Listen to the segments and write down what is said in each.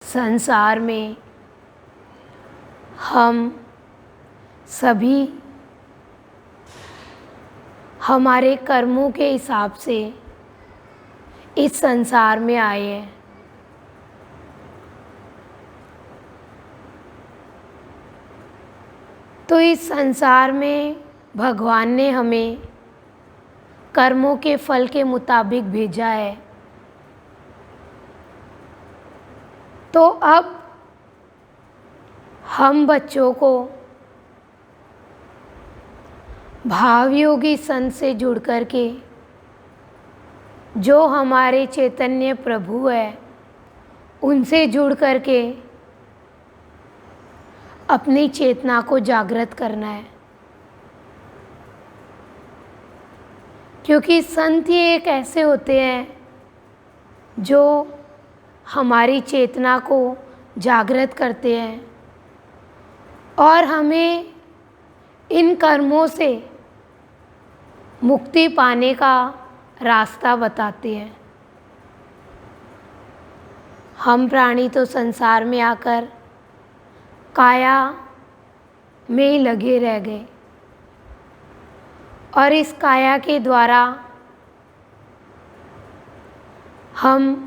संसार में हम सभी हमारे कर्मों के हिसाब से इस संसार में आए हैं। तो इस संसार में भगवान ने हमें कर्मों के फल के मुताबिक भेजा है। तो अब हम बच्चों को भावयोगी संत से जुड़ कर के जो हमारे चैतन्य प्रभु है उनसे जुड़ कर के अपनी चेतना को जागृत करना है। क्योंकि संत ये एक ऐसे होते हैं जो हमारी चेतना को जागृत करते हैं और हमें इन कर्मों से मुक्ति पाने का रास्ता बताते हैं। हम प्राणी तो संसार में आकर काया में ही लगे रह गए और इस काया के द्वारा हम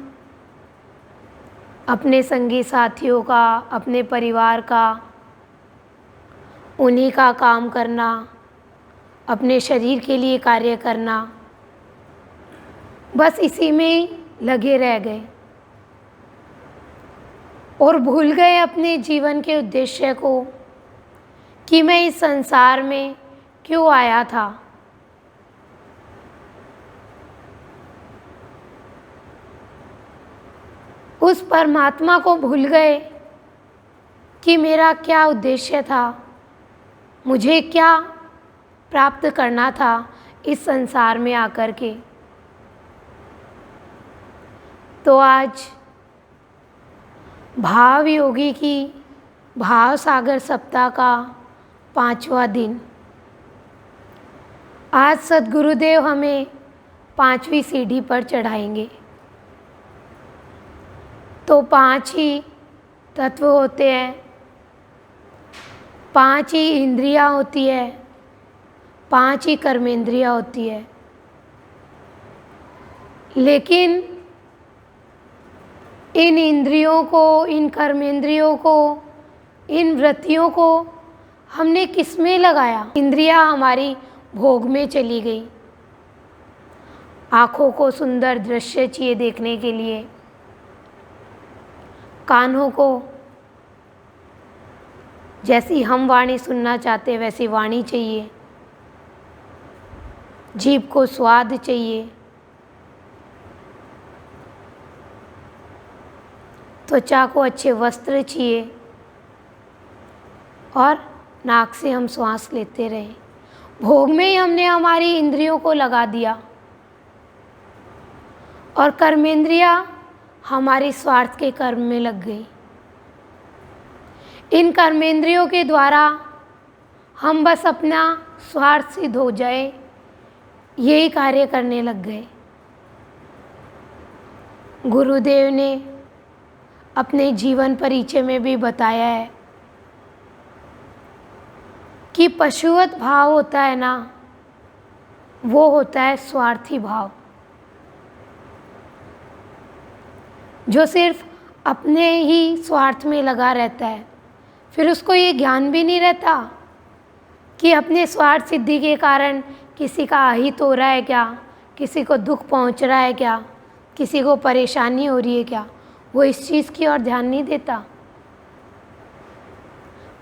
अपने संगी साथियों का, अपने परिवार का, उन्हीं का काम करना, अपने शरीर के लिए कार्य करना, बस इसी में ही लगे रह गए और भूल गए अपने जीवन के उद्देश्य को कि मैं इस संसार में क्यों आया था। उस परमात्मा को भूल गए कि मेरा क्या उद्देश्य था, मुझे क्या प्राप्त करना था इस संसार में आकर के। तो आज भाव योगी की भाव सागर सप्ताह का 5वां दिन। आज सद्गुरुदेव हमें 5वीं सीढ़ी पर चढ़ाएंगे। तो 5 ही तत्व होते हैं, 5 ही इंद्रियां होती है, 5 ही कर्मेंद्रियां होती है। लेकिन इन इंद्रियों को, इन कर्मेंद्रियों को, इन वृत्तियों को हमने किस में लगाया? इंद्रियां हमारी भोग में चली गई। आँखों को सुंदर दृश्य चाहिए देखने के लिए, कानों को जैसी हम वाणी सुनना चाहते वैसी वाणी चाहिए, जीभ को स्वाद चाहिए, त्वचा को अच्छे वस्त्र चाहिए और नाक से हम श्वास लेते रहें। भोग में ही हमने हमारी इंद्रियों को लगा दिया और कर्मेंद्रियां हमारे स्वार्थ के कर्म में लग गई। इन कर्मेंद्रियों के द्वारा हम बस अपना स्वार्थ सिद्ध हो जाए यही कार्य करने लग गए। गुरुदेव ने अपने जीवन परिचय में भी बताया है कि पशुवत भाव होता है ना, वो होता है स्वार्थी भाव, जो सिर्फ अपने ही स्वार्थ में लगा रहता है। फिर उसको ये ज्ञान भी नहीं रहता कि अपने स्वार्थ सिद्धि के कारण किसी का अहित हो रहा है क्या, किसी को दुख पहुंच रहा है क्या, किसी को परेशानी हो रही है क्या। वो इस चीज़ की ओर ध्यान नहीं देता।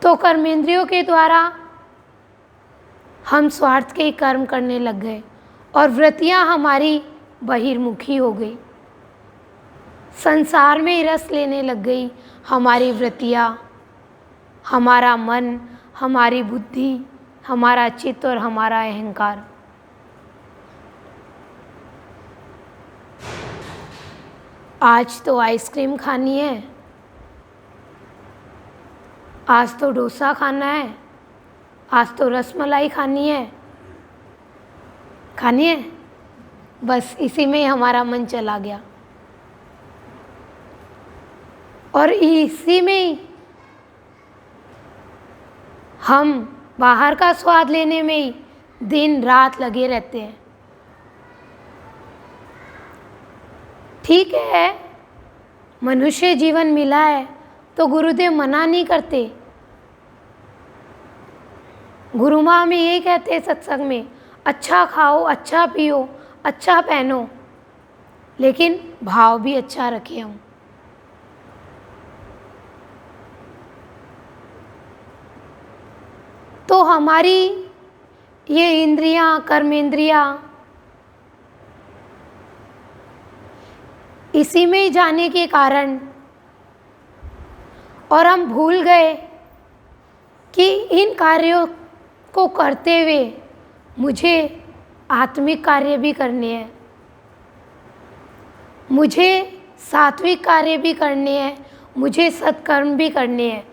तो कर्मेंद्रियों के द्वारा हम स्वार्थ के कर्म करने लग गए और वृत्तियाँ हमारी बहिर्मुखी हो गई। संसार में रस लेने लग गई हमारी वृत्तियाँ, हमारा मन, हमारी बुद्धि, हमारा चित्त और हमारा अहंकार। आज तो आइसक्रीम खानी है, आज तो डोसा खाना है, आज तो रसमलाई खानी है, बस इसी में ही हमारा मन चला गया। और इसी में हम बाहर का स्वाद लेने में ही दिन रात लगे रहते हैं। ठीक है, मनुष्य जीवन मिला है तो गुरुदेव मना नहीं करते। गुरु माँ हमें यही कहते हैं सत्संग में, अच्छा खाओ, अच्छा पियो, अच्छा पहनो, लेकिन भाव भी अच्छा रखे हूँ। तो हमारी ये इंद्रियां, कर्मेंद्रियां इसी में ही जाने के कारण और हम भूल गए कि इन कार्यों को करते हुए मुझे आत्मिक कार्य भी करने हैं, मुझे सात्विक कार्य भी करने हैं, मुझे सत्कर्म भी करने हैं।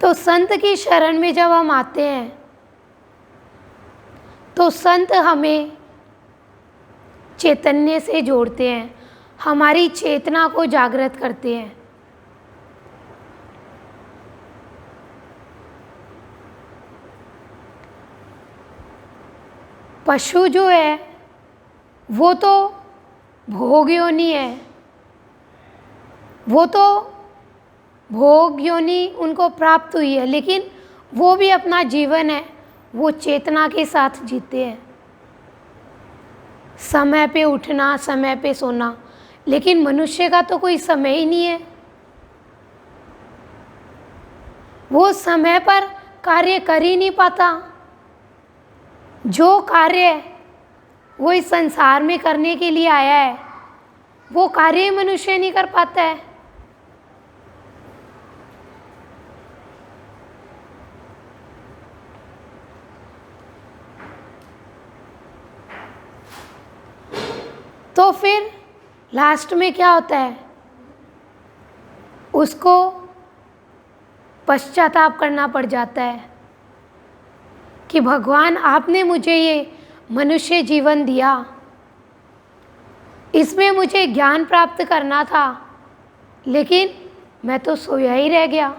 तो संत की शरण में जब हम आते हैं तो संत हमें चैतन्य से जोड़ते हैं, हमारी चेतना को जागृत करते हैं। पशु जो है वो तो भोग योनि है, वो तो भोग योनि उनको प्राप्त हुई है, लेकिन वो भी अपना जीवन है वो चेतना के साथ जीते हैं, समय पे उठना, समय पे सोना। लेकिन मनुष्य का तो कोई समय ही नहीं है, वो समय पर कार्य कर ही नहीं पाता। जो कार्य वो इस संसार में करने के लिए आया है वो कार्य मनुष्य नहीं कर पाता है। तो फिर लास्ट में क्या होता है, उसको पश्चाताप करना पड़ जाता है कि भगवान आपने मुझे ये मनुष्य जीवन दिया, इसमें मुझे ज्ञान प्राप्त करना था, लेकिन मैं तो सोया ही रह गया,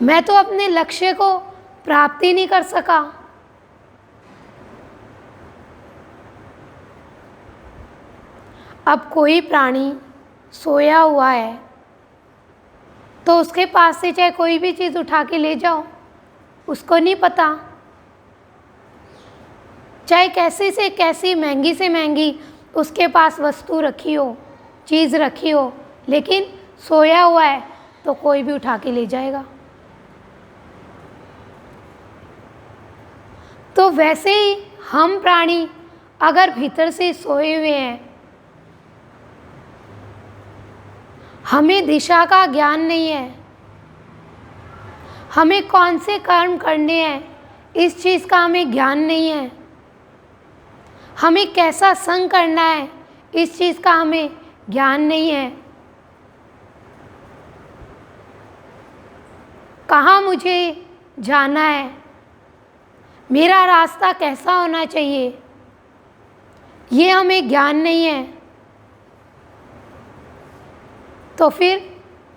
मैं तो अपने लक्ष्य को प्राप्त ही नहीं कर सका। अब कोई प्राणी सोया हुआ है तो उसके पास से चाहे कोई भी चीज़ उठा के ले जाओ, उसको नहीं पता, चाहे कैसी से कैसी महंगी से महंगी उसके पास वस्तु रखी हो, चीज़ रखी हो, लेकिन सोया हुआ है तो कोई भी उठा के ले जाएगा। तो वैसे ही हम प्राणी अगर भीतर से सोए हुए हैं, हमें दिशा का ज्ञान नहीं है, हमें कौन से कर्म करने हैं इस चीज़ का हमें ज्ञान नहीं है, हमें कैसा संग करना है इस चीज़ का हमें ज्ञान नहीं है, कहाँ मुझे जाना है, मेरा रास्ता कैसा होना चाहिए, ये हमें ज्ञान नहीं है, तो फिर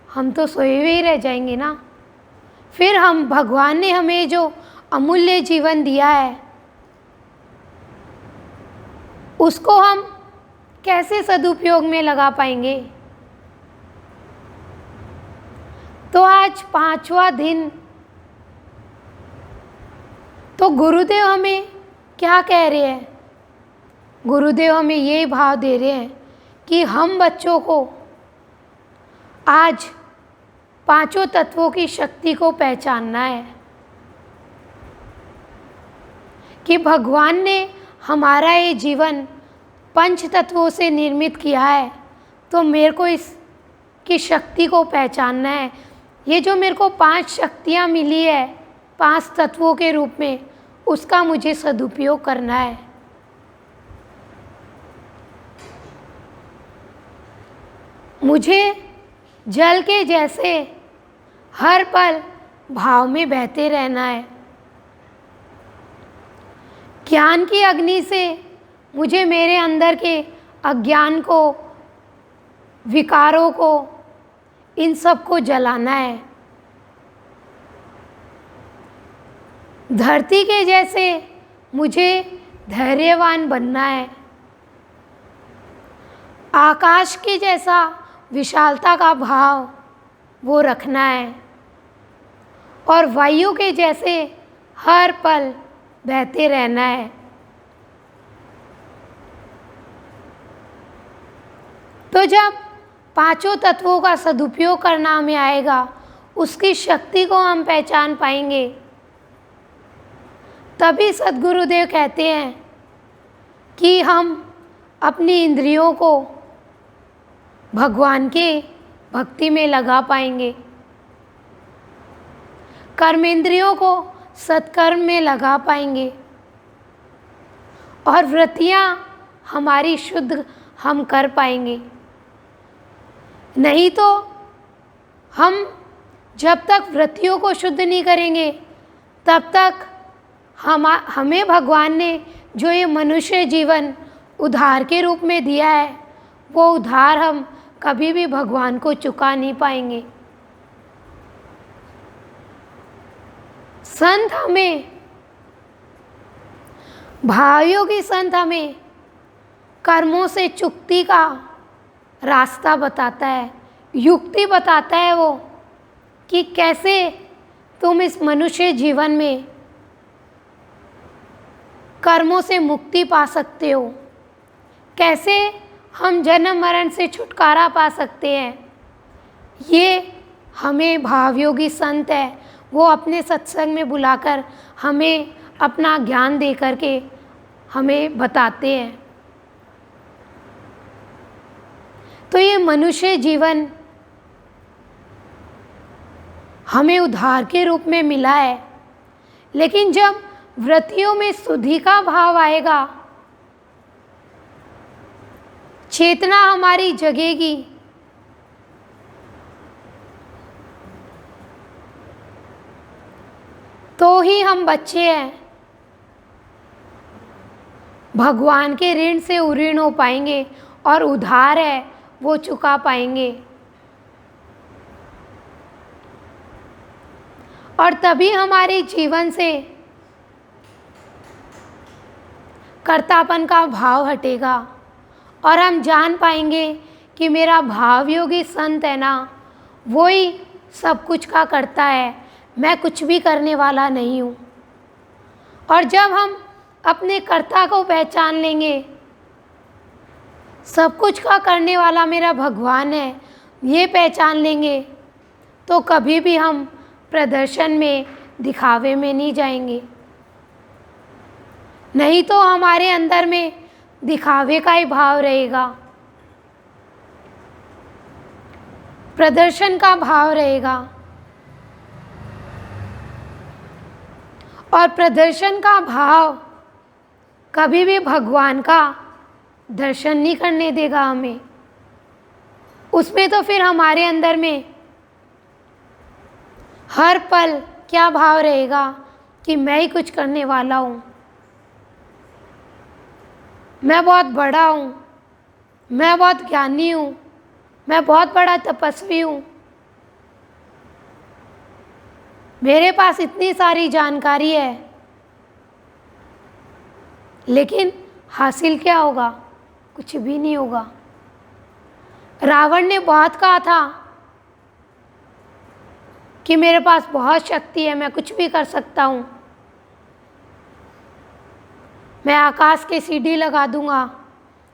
हम तो सोए हुए ही रह जाएंगे ना। फिर हम, भगवान ने हमें जो अमूल्य जीवन दिया है उसको हम कैसे सदुपयोग में लगा पाएंगे। तो आज 5वां दिन, तो गुरुदेव हमें क्या कह रहे हैं, गुरुदेव हमें ये भाव दे रहे हैं कि हम बच्चों को आज 5 तत्वों की शक्ति को पहचानना है कि भगवान ने हमारा ये जीवन 5 तत्वों से निर्मित किया है, तो मेरे को इसकी शक्ति को पहचानना है। ये जो मेरे को 5 शक्तियाँ मिली है 5 तत्वों के रूप में, उसका मुझे सदुपयोग करना है। मुझे जल के जैसे हर पल भाव में बहते रहना है। ज्ञान की अग्नि से मुझे मेरे अंदर के अज्ञान को, विकारों को, इन सब को जलाना है। धरती के जैसे मुझे धैर्यवान बनना है। आकाश के जैसा विशालता का भाव वो रखना है और वायु के जैसे हर पल बहते रहना है। तो जब पांचों तत्वों का सदुपयोग करना हमें आएगा, उसकी शक्ति को हम पहचान पाएंगे, तभी सद्गुरुदेव कहते हैं कि हम अपनी इंद्रियों को भगवान के भक्ति में लगा पाएंगे, कर्मेंद्रियों को सत्कर्म में लगा पाएंगे और वृत्तियाँ हमारी शुद्ध हम कर पाएंगे। नहीं तो हम जब तक वृत्तियों को शुद्ध नहीं करेंगे, तब तक हमें भगवान ने जो ये मनुष्य जीवन उधार के रूप में दिया है, वो उधार हम कभी भी भगवान को चुका नहीं पाएंगे। संत हमें, भावयोगी संत हमें कर्मों से चुक्ति का रास्ता बताता है, युक्ति बताता है वो, कि कैसे तुम इस मनुष्य जीवन में कर्मों से मुक्ति पा सकते हो, कैसे हम जन्म मरण से छुटकारा पा सकते हैं। ये हमें भावयोगी संत है, वो अपने सत्संग में बुलाकर हमें अपना ज्ञान दे करके हमें बताते हैं। तो ये मनुष्य जीवन हमें उधार के रूप में मिला है, लेकिन जब वृत्तियों में शुद्धि का भाव आएगा, चेतना हमारी जगेगी, तो ही हम बच्चे हैं, भगवान के ऋण से उऋण हो पाएंगे और उधार है वो चुका पाएंगे। और तभी हमारे जीवन से कर्तापन का भाव हटेगा और हम जान पाएंगे कि मेरा भावयोगी संत है ना, वो ही सब कुछ का करता है, मैं कुछ भी करने वाला नहीं हूँ। और जब हम अपने कर्ता को पहचान लेंगे, सब कुछ का करने वाला मेरा भगवान है, ये पहचान लेंगे, तो कभी भी हम प्रदर्शन में, दिखावे में नहीं जाएंगे। नहीं तो हमारे अंदर में दिखावे का ही भाव रहेगा, प्रदर्शन का भाव रहेगा। और प्रदर्शन का भाव कभी भी भगवान का दर्शन नहीं करने देगा हमें। उसमें तो फिर हमारे अंदर में हर पल क्या भाव रहेगा कि मैं ही कुछ करने वाला हूँ, मैं बहुत बड़ा हूँ, मैं बहुत ज्ञानी हूँ, मैं बहुत बड़ा तपस्वी हूँ, मेरे पास इतनी सारी जानकारी है, लेकिन हासिल क्या होगा? कुछ भी नहीं होगा। रावण ने बहुत कहा था कि मेरे पास बहुत शक्ति है, मैं कुछ भी कर सकता हूँ, मैं आकाश की सीढ़ी लगा दूंगा,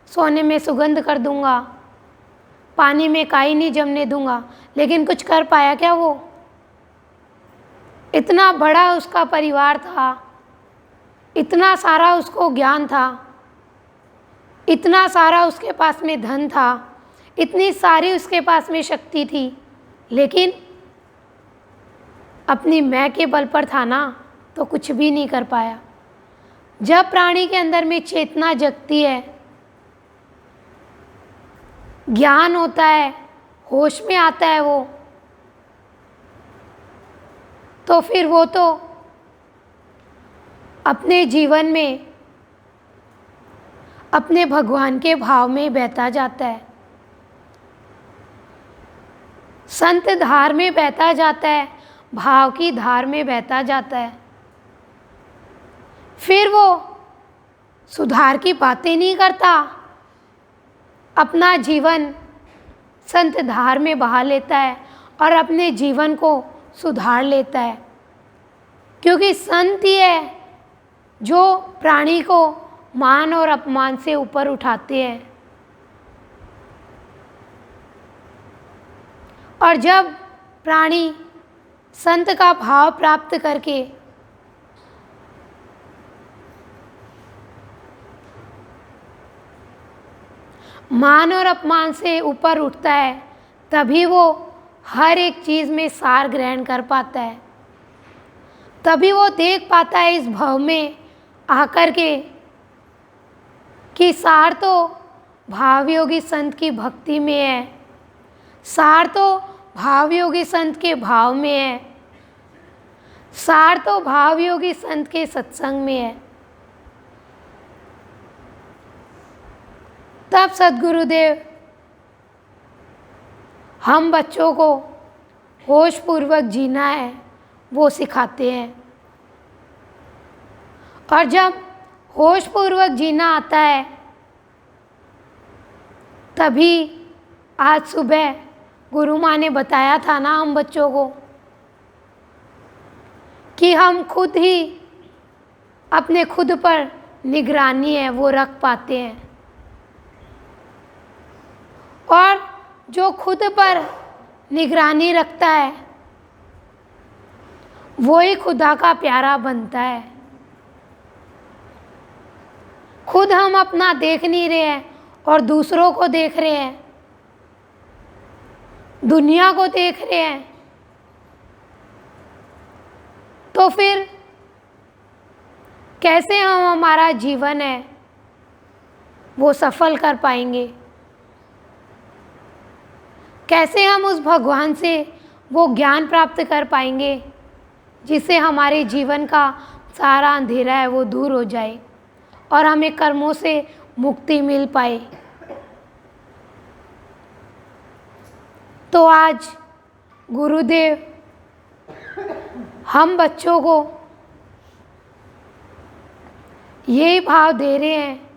सोने में सुगंध कर दूंगा, पानी में काई नहीं जमने दूंगा, लेकिन कुछ कर पाया क्या वो? इतना बड़ा उसका परिवार था, इतना सारा उसको ज्ञान था, इतना सारा उसके पास में धन था, इतनी सारी उसके पास में शक्ति थी, लेकिन अपनी मैं के बल पर था ना, तो कुछ भी नहीं कर पाया। जब प्राणी के अंदर में चेतना जगती है, ज्ञान होता है, होश में आता है वो, तो फिर वो तो अपने जीवन में अपने भगवान के भाव में बहता जाता है, संत धार में बहता जाता है, भाव की धार में बहता जाता है। फिर वो सुधार की बातें नहीं करता, अपना जीवन संत धार में बहा लेता है और अपने जीवन को सुधार लेता है। क्योंकि संत ही है जो प्राणी को मान और अपमान से ऊपर उठाते हैं। और जब प्राणी संत का भाव प्राप्त करके मान और अपमान से ऊपर उठता है, तभी वो हर एक चीज़ में सार ग्रहण कर पाता है। तभी वो देख पाता है इस भव में आकर के कि सार तो भावयोगी संत की भक्ति में है, सार तो भावयोगी संत के भाव में है, सार तो भावयोगी संत के सत्संग में है। तब सद्गुरुदेव हम बच्चों को होश पूर्वक जीना है वो सिखाते हैं। और जब होश पूर्वक जीना आता है, तभी आज सुबह गुरु माँ ने बताया था ना हम बच्चों को कि हम खुद ही अपने खुद पर निगरानी है वो रख पाते हैं। और जो खुद पर निगरानी रखता है वो ही खुदा का प्यारा बनता है। खुद हम अपना देख नहीं रहे हैं और दूसरों को देख रहे हैं, दुनिया को देख रहे हैं, तो फिर कैसे हम हमारा जीवन है वो सफल कर पाएंगे? कैसे हम उस भगवान से वो ज्ञान प्राप्त कर पाएंगे जिससे हमारे जीवन का सारा अंधेरा है वो दूर हो जाए और हमें कर्मों से मुक्ति मिल पाए? तो आज गुरुदेव हम बच्चों को यही भाव दे रहे हैं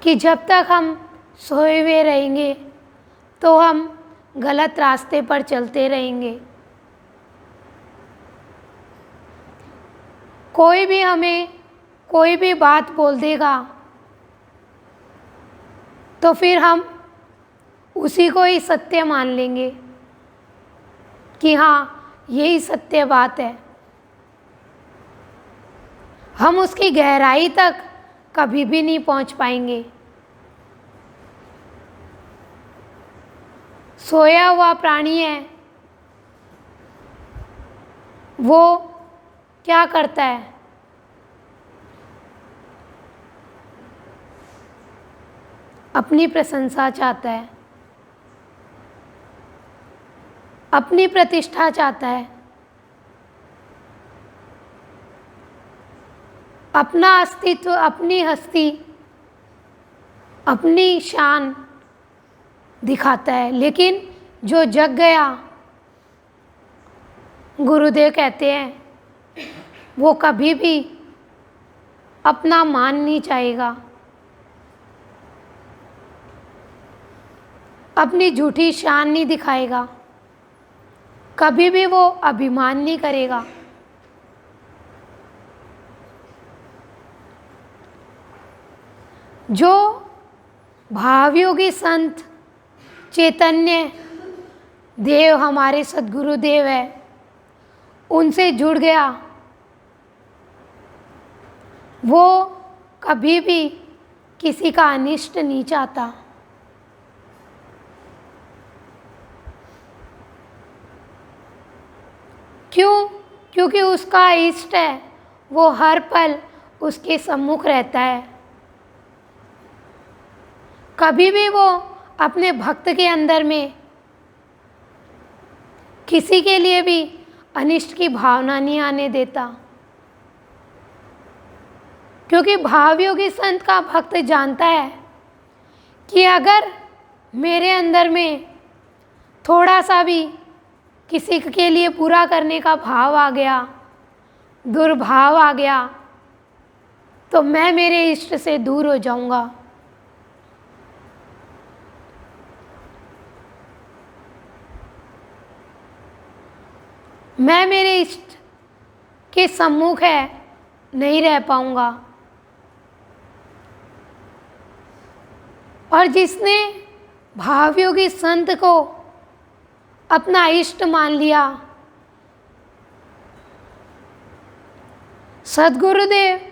कि जब तक हम सोए हुए रहेंगे तो हम गलत रास्ते पर चलते रहेंगे। कोई भी हमें कोई भी बात बोल देगा तो फिर हम उसी को ही सत्य मान लेंगे कि हाँ यही सत्य बात है। हम उसकी गहराई तक कभी भी नहीं पहुंच पाएंगे। सोया हुआ प्राणी है, वो क्या करता है? अपनी प्रशंसा चाहता है, अपनी प्रतिष्ठा चाहता है, अपना अस्तित्व, अपनी हस्ती, अपनी शान दिखाता है। लेकिन जो जग गया, गुरुदेव कहते हैं, वो कभी भी अपना मान नहीं चाहेगा, अपनी झूठी शान नहीं दिखाएगा, कभी भी वो अभिमान नहीं करेगा। जो भावयोगी संत चैतन्य देव हमारे सद्गुरुदेव है, उनसे जुड़ गया, वो कभी भी किसी का अनिष्ट नहीं चाहता। क्यों? क्योंकि उसका इष्ट है वो हर पल उसके सम्मुख रहता है। कभी भी वो अपने भक्त के अंदर में किसी के लिए भी अनिष्ट की भावना नहीं आने देता। क्योंकि भावयोगी संत का भक्त जानता है कि अगर मेरे अंदर में थोड़ा सा भी किसी के लिए बुरा करने का भाव आ गया, दुर्भाव आ गया, तो मैं मेरे इष्ट से दूर हो जाऊंगा। मैं मेरे इष्ट के सम्मुख नहीं रह पाऊंगा। और जिसने भावयोगी संत को अपना इष्ट मान लिया, सद्गुरुदेव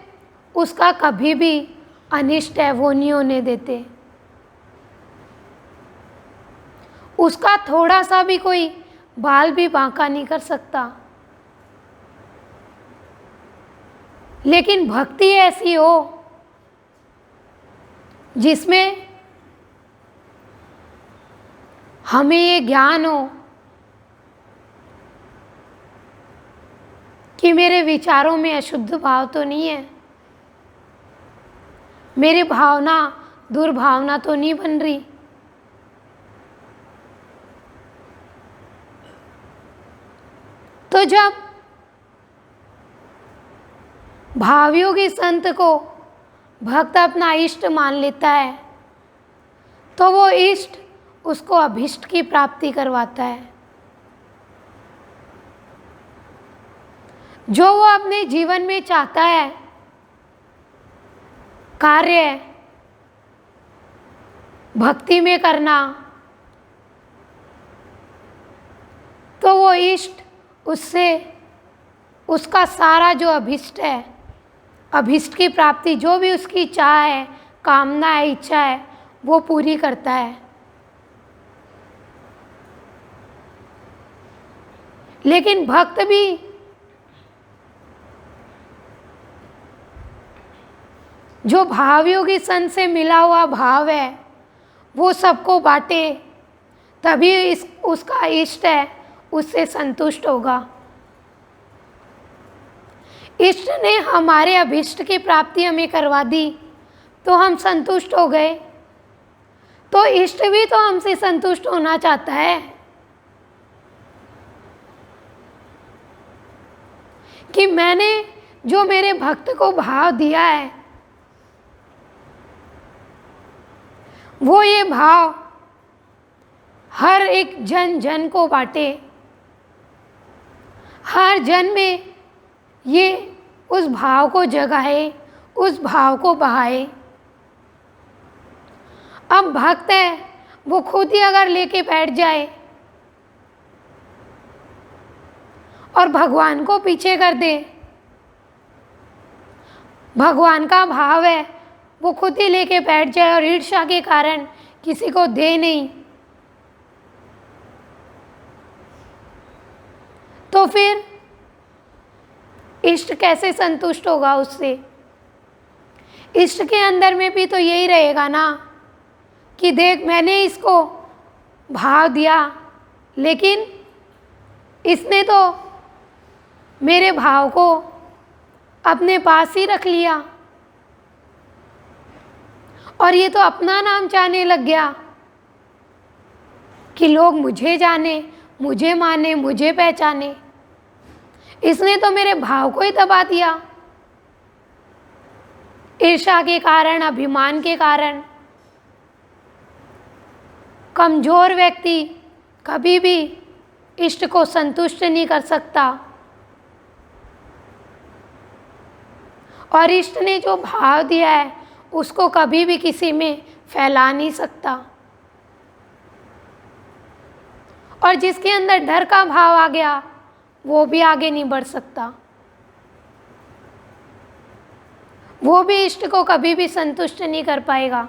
उसका कभी भी अनिष्ट वो नहीं होने देते। उसका थोड़ा सा भी कोई बाल भी बांका नहीं कर सकता। लेकिन भक्ति ऐसी हो जिसमें हमें ये ज्ञान हो कि मेरे विचारों में अशुद्ध भाव तो नहीं है, मेरी भावना दुर्भावना तो नहीं बन रही। तो जब भावयोगी संत को भक्त अपना इष्ट मान लेता है तो वो इष्ट उसको अभीष्ट की प्राप्ति करवाता है। जो वो अपने जीवन में चाहता है कार्य भक्ति में करना, तो वो इष्ट उससे उसका सारा जो अभीष्ट है, अभीष्ट की प्राप्ति, जो भी उसकी चाह है, कामना है, इच्छा है, वो पूरी करता है। लेकिन भक्त भी जो भावयोगी संत से मिला हुआ भाव है वो सबको बांटे, तभी उसका इष्ट है उससे संतुष्ट होगा। इष्ट ने हमारे अभीष्ट की प्राप्ति हमें करवा दी तो हम संतुष्ट हो गए। तो इष्ट भी तो हमसे संतुष्ट होना चाहता है कि मैंने जो मेरे भक्त को भाव दिया है वो ये भाव हर एक जन जन को बांटे, हर जन में ये उस भाव को जगाए, उस भाव को बहाए। अब भक्त है वो खुद ही अगर लेके बैठ जाए और भगवान को पीछे कर दे, भगवान का भाव है वो खुद ही लेके बैठ जाए और ईर्ष्या के कारण किसी को दे नहीं, तो फिर इष्ट कैसे संतुष्ट होगा उससे? इष्ट के अंदर में भी तो यही रहेगा ना कि देख मैंने इसको भाव दिया लेकिन इसने तो मेरे भाव को अपने पास ही रख लिया और ये तो अपना नाम चाहने लग गया कि लोग मुझे जाने, मुझे माने, मुझे पहचाने। इसने तो मेरे भाव को ही दबा दिया ईर्ष्या के कारण, अभिमान के कारण। कमजोर व्यक्ति कभी भी इष्ट को संतुष्ट नहीं कर सकता और इष्ट ने जो भाव दिया है उसको कभी भी किसी में फैला नहीं सकता। और जिसके अंदर डर का भाव आ गया वो भी आगे नहीं बढ़ सकता, वो भी इष्ट को कभी भी संतुष्ट नहीं कर पाएगा।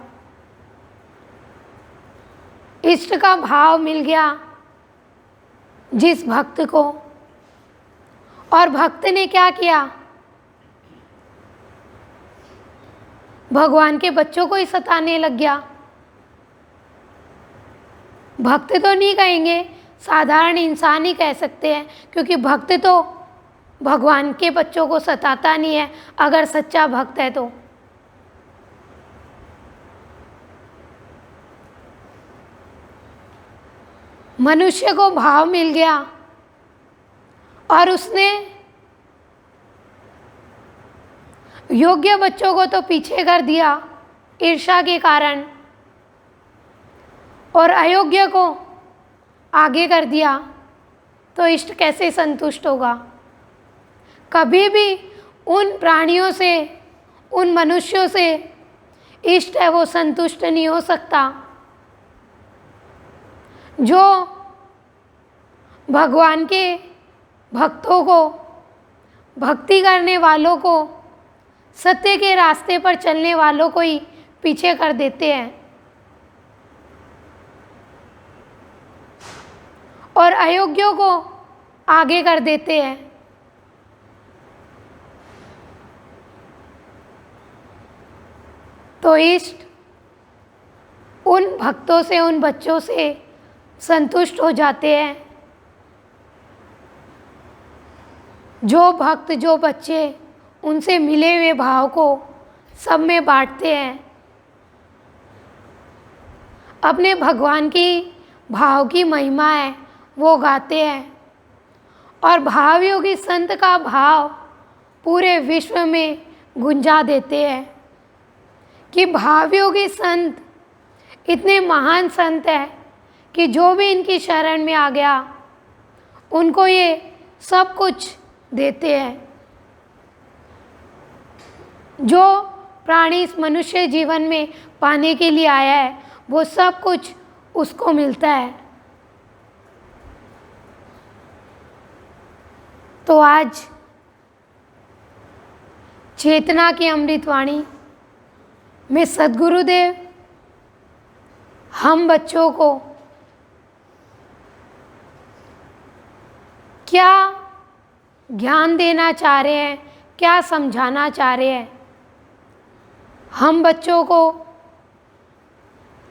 इष्ट का भाव मिल गया जिस भक्त को, और भक्त ने क्या किया, भगवान के बच्चों को ही सताने लग गया। भक्त तो नहीं कहेंगे, साधारण इंसान ही कह सकते हैं, क्योंकि भक्त तो भगवान के बच्चों को सताता नहीं है अगर सच्चा भक्त है तो। मनुष्य को भाव मिल गया और उसने योग्य बच्चों को तो पीछे कर दिया ईर्ष्या के कारण, और अयोग्य को आगे कर दिया, तो इष्ट कैसे संतुष्ट होगा? कभी भी उन प्राणियों से, उन मनुष्यों से इष्ट है वो संतुष्ट नहीं हो सकता जो भगवान के भक्तों को, भक्ति करने वालों को, सत्य के रास्ते पर चलने वालों को ही पीछे कर देते हैं और अयोग्यों को आगे कर देते हैं। तो इष्ट उन भक्तों से, उन बच्चों से संतुष्ट हो जाते हैं जो भक्त, जो बच्चे उनसे मिले हुए भाव को सब में बांटते हैं, अपने भगवान की भाव की महिमा है वो गाते हैं, और भावयोगी संत का भाव पूरे विश्व में गुंजा देते हैं कि भावयोगी संत इतने महान संत हैं कि जो भी इनकी शरण में आ गया उनको ये सब कुछ देते हैं। जो प्राणी इस मनुष्य जीवन में पाने के लिए आया है वो सब कुछ उसको मिलता है। तो आज चेतना की अमृतवाणी में सद्गुरुदेव हम बच्चों को क्या ज्ञान देना चाह रहे हैं, क्या समझाना चाह रहे हैं। हम बच्चों को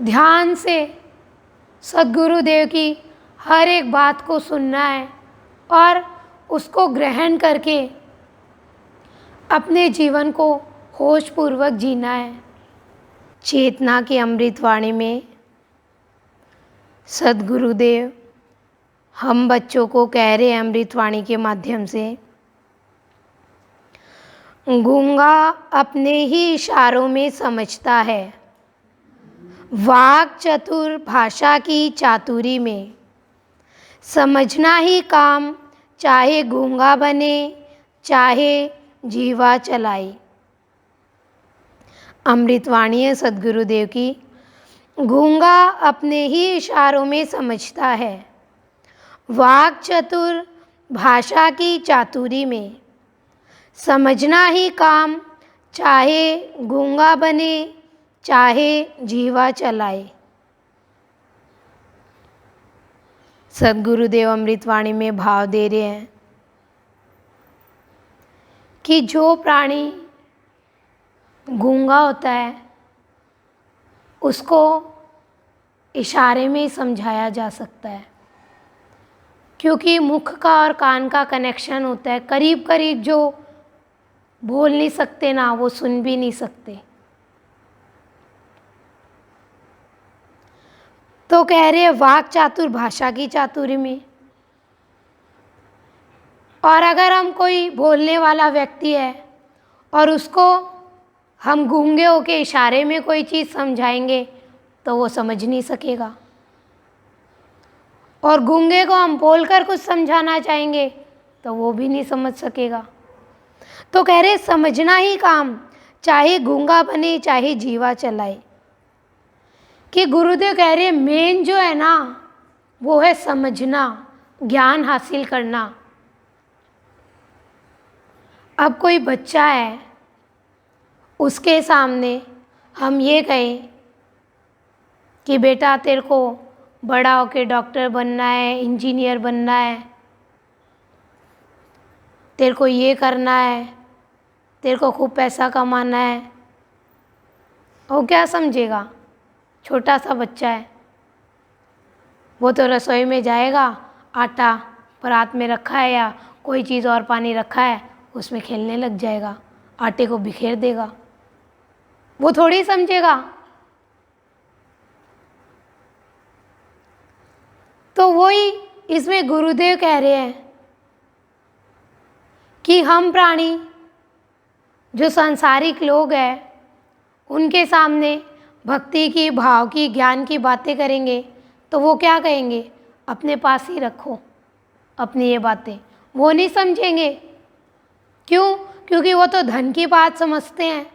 ध्यान से सद्गुरुदेव की हर एक बात को सुनना है और उसको ग्रहण करके अपने जीवन को होशपूर्वक जीना है। चेतना की अमृतवाणी में सद्गुरुदेव हम बच्चों को कह रहे हैं अमृतवाणी के माध्यम से, गूंगा अपने ही इशारों में समझता है, वाक चतुर भाषा की चातुरी में, समझना ही काम चाहे गूंगा बने चाहे जीवा चलाए। अमृतवाणी है सद्गुरुदेव की। गूंगा अपने ही इशारों में समझता है, वाक चतुर भाषा की चातुरी में, समझना ही काम चाहे गूंगा बने चाहे जीवा चलाए। सद्गुरुदेव अमृतवाणी में भाव दे रहे हैं कि जो प्राणी गूंगा होता है उसको इशारे में ही समझाया जा सकता है, क्योंकि मुख का और कान का कनेक्शन होता है। करीब करीब जो बोल नहीं सकते ना वो सुन भी नहीं सकते। तो कह रहे हैं वाक चातुर भाषा की चातुरी में। और अगर हम कोई बोलने वाला व्यक्ति है और उसको हम गूंगे होके इशारे में कोई चीज़ समझाएंगे तो वो समझ नहीं सकेगा, और गूंगे को हम बोलकर कुछ समझाना चाहेंगे तो वो भी नहीं समझ सकेगा। तो कह रहे समझना ही काम चाहे गूंगा बने चाहे जीवा चलाए, कि गुरुदेव कह रहे मेन जो है ना वो है समझना, ज्ञान हासिल करना। अब कोई बच्चा है, उसके सामने हम ये कहें कि बेटा तेरे को बड़ा होके डॉक्टर बनना है, इंजीनियर बनना है, तेरे को ये करना है, तेरे को खूब पैसा कमाना है, वो क्या समझेगा? छोटा सा बच्चा है, वो तो रसोई में जाएगा, आटा परात में रखा है या कोई चीज़ और पानी रखा है उसमें खेलने लग जाएगा, आटे को बिखेर देगा। वो थोड़ी समझेगा। तो वही इसमें गुरुदेव कह रहे हैं कि हम प्राणी जो सांसारिक लोग हैं उनके सामने भक्ति की, भाव की, ज्ञान की बातें करेंगे तो वो क्या कहेंगे, अपने पास ही रखो अपनी ये बातें। वो नहीं समझेंगे। क्यों? क्योंकि वो तो धन की बात समझते हैं,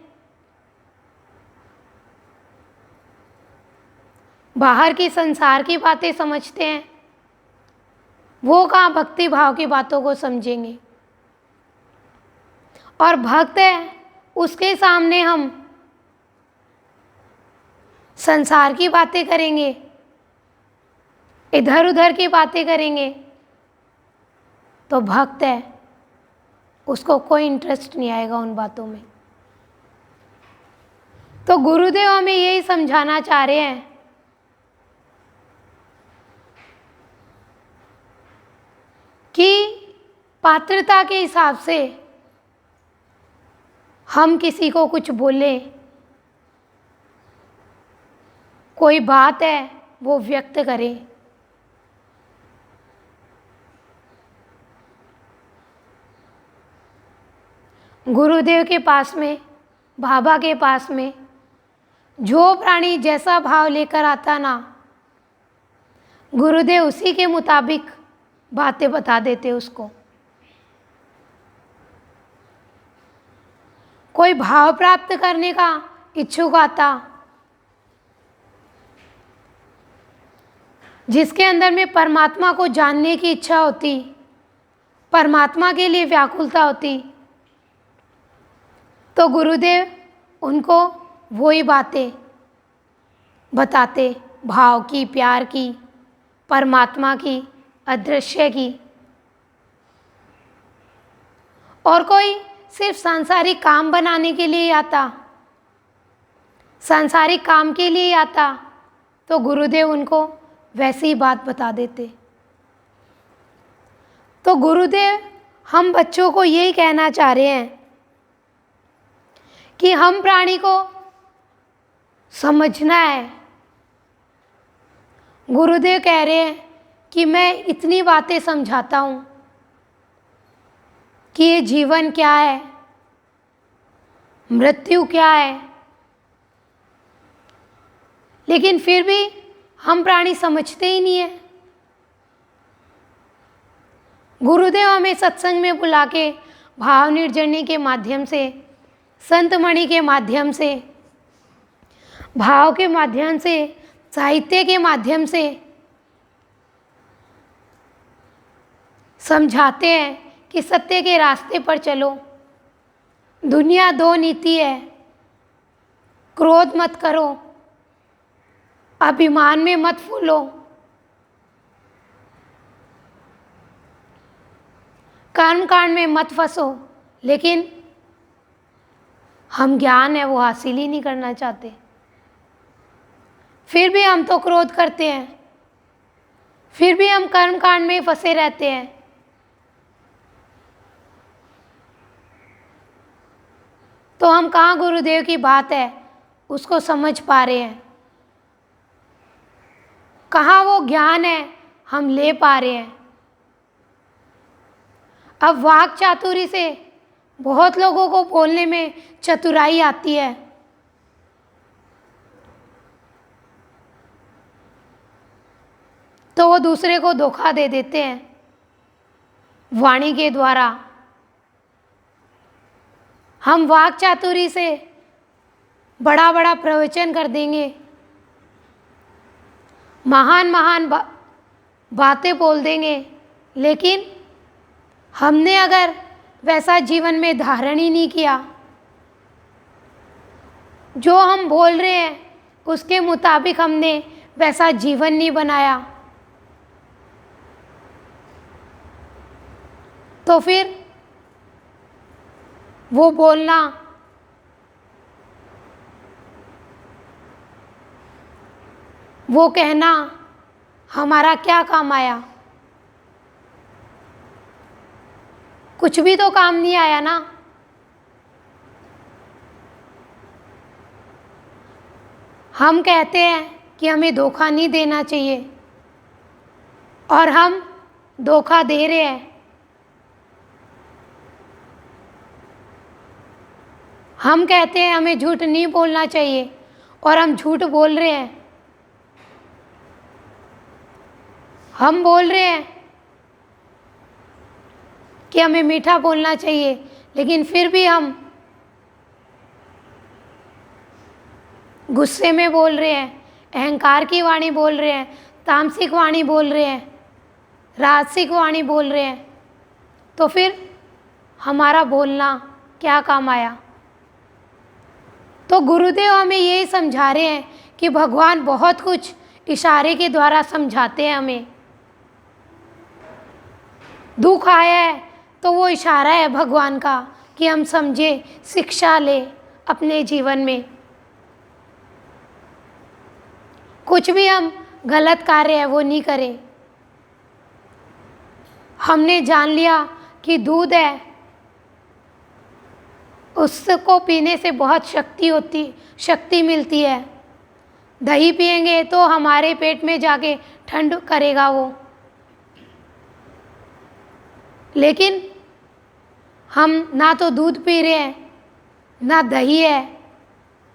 बाहर की संसार की बातें समझते हैं। वो कहाँ भक्ति भाव की बातों को समझेंगे। और भक्त है उसके सामने हम संसार की बातें करेंगे, इधर उधर की बातें करेंगे, तो भक्त है उसको कोई इंटरेस्ट नहीं आएगा उन बातों में। तो गुरुदेव हमें यही समझाना चाह रहे हैं कि पात्रता के हिसाब से हम किसी को कुछ बोलें, कोई बात है वो व्यक्त करें। गुरुदेव के पास में, बाबा के पास में जो प्राणी जैसा भाव लेकर आता ना, गुरुदेव उसी के मुताबिक बातें बता देते उसको। कोई भाव प्राप्त करने का इच्छुक आता, जिसके अंदर में परमात्मा को जानने की इच्छा होती, परमात्मा के लिए व्याकुलता होती, तो गुरुदेव उनको वही बातें बताते, भाव की, प्यार की, परमात्मा की, अदृश्य की। और कोई सिर्फ सांसारिक काम बनाने के लिए आता, सांसारिक काम के लिए आता, तो गुरुदेव उनको वैसी बात बता देते। तो गुरुदेव हम बच्चों को यही कहना चाह रहे हैं कि हम प्राणी को समझना है। गुरुदेव कह रहे हैं कि मैं इतनी बातें समझाता हूँ कि ये जीवन क्या है, मृत्यु क्या है, लेकिन फिर भी हम प्राणी समझते ही नहीं है। गुरुदेव हमें सत्संग में बुला के भाव निर्जरनी के माध्यम से, संतमणि के माध्यम से, भाव के माध्यम से, साहित्य के माध्यम से समझाते हैं कि सत्य के रास्ते पर चलो। दुनिया दो नीति है, क्रोध मत करो, अभिमान में मत फूलो, कर्म कांड में मत फंसो। लेकिन हम ज्ञान है वो हासिल ही नहीं करना चाहते, फिर भी हम तो क्रोध करते हैं, फिर भी हम कर्म कांड में फंसे रहते हैं। तो हम कहाँ गुरुदेव की बात है उसको समझ पा रहे हैं, कहाँ वो ज्ञान है हम ले पा रहे हैं। अब वाक चातुरी से बहुत लोगों को बोलने में चतुराई आती है, तो वो दूसरे को धोखा दे देते हैं वाणी के द्वारा। हम वाक चातुरी से बड़ा बड़ा प्रवचन कर देंगे, महान महान बातें बोल देंगे, लेकिन हमने अगर वैसा जीवन में धारण ही नहीं किया, जो हम बोल रहे हैं उसके मुताबिक हमने वैसा जीवन नहीं बनाया, तो फिर वो बोलना वो कहना हमारा क्या काम आया। कुछ भी तो काम नहीं आया ना। हम कहते हैं कि हमें धोखा नहीं देना चाहिए और हम धोखा दे रहे हैं। हम कहते हैं हमें झूठ नहीं बोलना चाहिए और हम झूठ बोल रहे हैं। हम बोल रहे हैं कि हमें मीठा बोलना चाहिए, लेकिन फिर भी हम गुस्से में बोल रहे हैं, अहंकार की वाणी बोल रहे हैं, तामसिक वाणी बोल रहे हैं, राजसिक वाणी बोल रहे हैं। तो फिर हमारा बोलना क्या काम आया? तो गुरुदेव हमें यही समझा रहे हैं कि भगवान बहुत कुछ इशारे के द्वारा समझाते हैं हमें। दुख आया है तो वो इशारा है भगवान का कि हम समझे, शिक्षा ले अपने जीवन में। कुछ भी हम गलत कार्य है वो नहीं करें। हमने जान लिया कि दूध है, उसको पीने से बहुत शक्ति मिलती है। दही पिएंगे तो हमारे पेट में जाके ठंड करेगा वो, लेकिन हम ना तो दूध पी रहे हैं ना दही है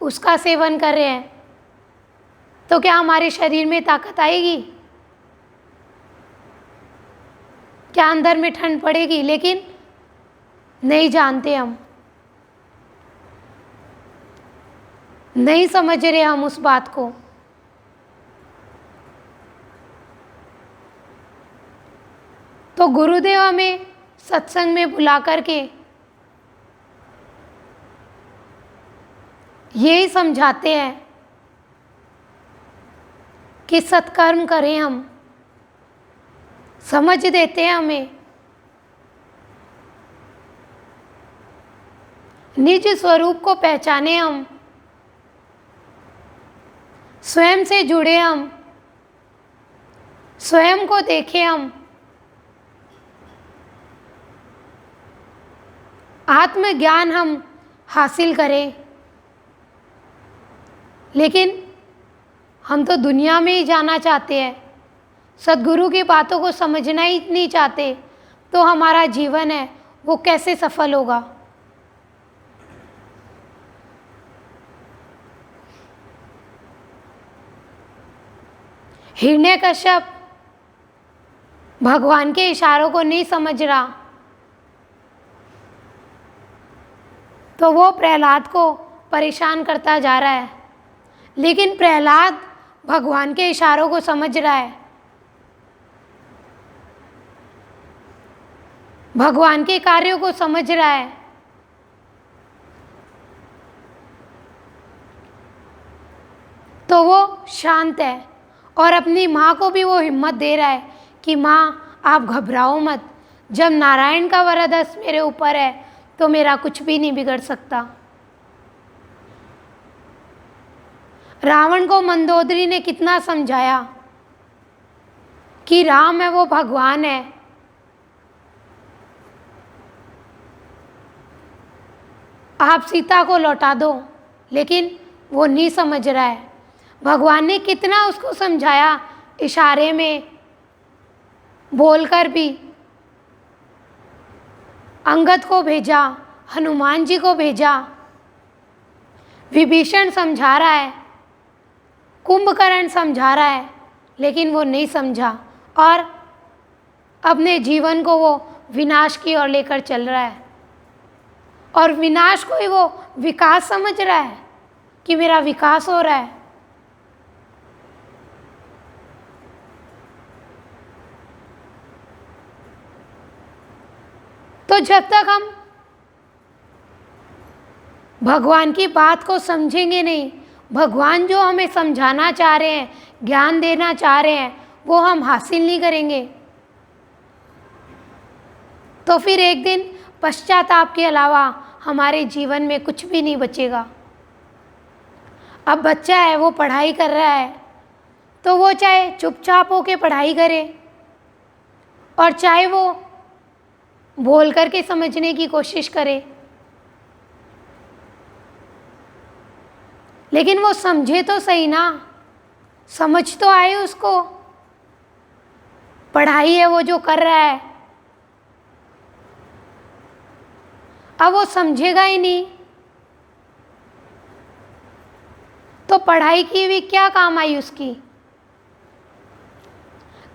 उसका सेवन कर रहे हैं, तो क्या हमारे शरीर में ताकत आएगी? क्या अंदर में ठंड पड़ेगी? लेकिन नहीं जानते, हम नहीं समझ रहे हम उस बात को। तो गुरुदेव हमें सत्संग में बुला करके यही समझाते हैं कि सत्कर्म करें। हम समझ देते हैं हमें, निज स्वरूप को पहचाने, हम स्वयं से जुड़े, हम स्वयं को देखें, हम आत्मज्ञान हम हासिल करें। लेकिन हम तो दुनिया में ही जाना चाहते हैं, सद्गुरु की बातों को समझना ही नहीं चाहते, तो हमारा जीवन है वो कैसे सफल होगा? हिरण्यकश्यप भगवान के इशारों को नहीं समझ रहा, तो वो प्रहलाद को परेशान करता जा रहा है। लेकिन प्रहलाद भगवान के इशारों को समझ रहा है, भगवान के कार्यों को समझ रहा है। तो वो शांत है और अपनी माँ को भी वो हिम्मत दे रहा है कि माँ आप घबराओ मत, जब नारायण का वरदहस्त मेरे ऊपर है तो मेरा कुछ भी नहीं बिगड़ सकता। रावण को मंदोदरी ने कितना समझाया कि राम है वो भगवान है, आप सीता को लौटा दो, लेकिन वो नहीं समझ रहा है। भगवान ने कितना उसको समझाया, इशारे में बोलकर भी। अंगद को भेजा, हनुमान जी को भेजा, विभीषण समझा रहा है, कुंभकर्ण समझा रहा है, लेकिन वो नहीं समझा और अपने जीवन को वो विनाश की ओर लेकर चल रहा है। और विनाश को ही वो विकास समझ रहा है कि मेरा विकास हो रहा है। तो जब तक हम भगवान की बात को समझेंगे नहीं, भगवान जो हमें समझाना चाह रहे हैं, ज्ञान देना चाह रहे हैं, वो हम हासिल नहीं करेंगे, तो फिर एक दिन पश्चाताप के अलावा हमारे जीवन में कुछ भी नहीं बचेगा। अब बच्चा है वो पढ़ाई कर रहा है, तो वो चाहे चुपचाप होके पढ़ाई करे और चाहे वो बोल करके समझने की कोशिश करे, लेकिन वो समझे तो सही ना, समझ तो आए उसको। पढ़ाई है वो जो कर रहा है, अब वो समझेगा ही नहीं तो पढ़ाई की भी क्या काम आई उसकी।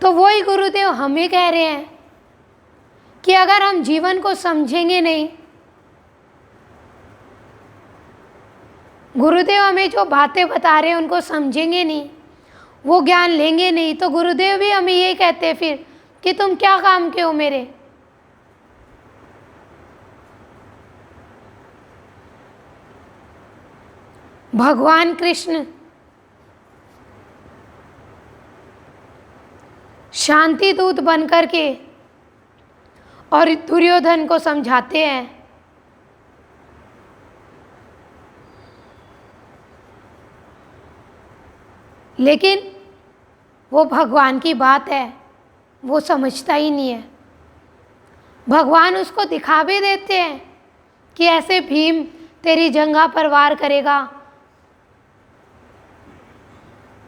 तो वही गुरुदेव हमें कह रहे हैं कि अगर हम जीवन को समझेंगे नहीं, गुरुदेव हमें जो बातें बता रहे हैं उनको समझेंगे नहीं, वो ज्ञान लेंगे नहीं, तो गुरुदेव भी हमें यही कहते हैं फिर कि तुम क्या काम के हो मेरे। भगवान कृष्ण शांति दूत बनकर के और दुर्योधन को समझाते हैं, लेकिन वो भगवान की बात है वो समझता ही नहीं है। भगवान उसको दिखा भी देते हैं कि ऐसे भीम तेरी जंघा पर वार करेगा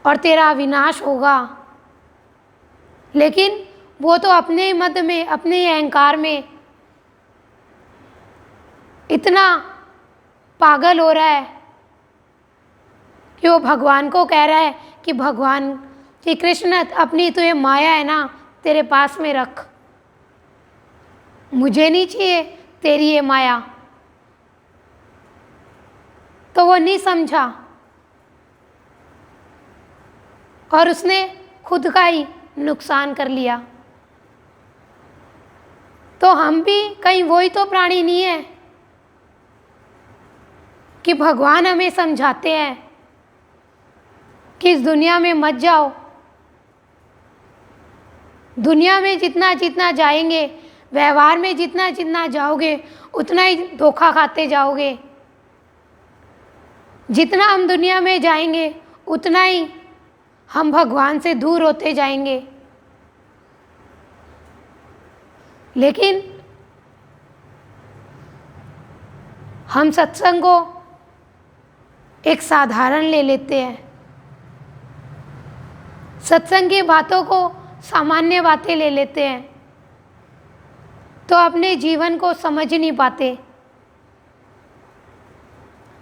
और तेरा विनाश होगा, लेकिन वो तो अपने ही मद में, अपने ही अहंकार में इतना पागल हो रहा है कि वो भगवान को कह रहा है कि भगवान कि कृष्ण अपनी तो ये माया है ना तेरे पास में रख, मुझे नहीं चाहिए तेरी ये माया। तो वो नहीं समझा और उसने खुद का ही नुकसान कर लिया। तो हम भी कहीं वही तो प्राणी नहीं है कि भगवान हमें समझाते हैं कि इस दुनिया में मत जाओ, दुनिया में जितना जितना जाएंगे, व्यवहार में जितना जितना जाओगे उतना ही धोखा खाते जाओगे। जितना हम दुनिया में जाएंगे उतना ही हम भगवान से दूर होते जाएंगे। लेकिन हम सत्संग को एक साधारण ले लेते हैं, सत्संग की बातों को सामान्य बातें ले लेते हैं, तो अपने जीवन को समझ नहीं पाते।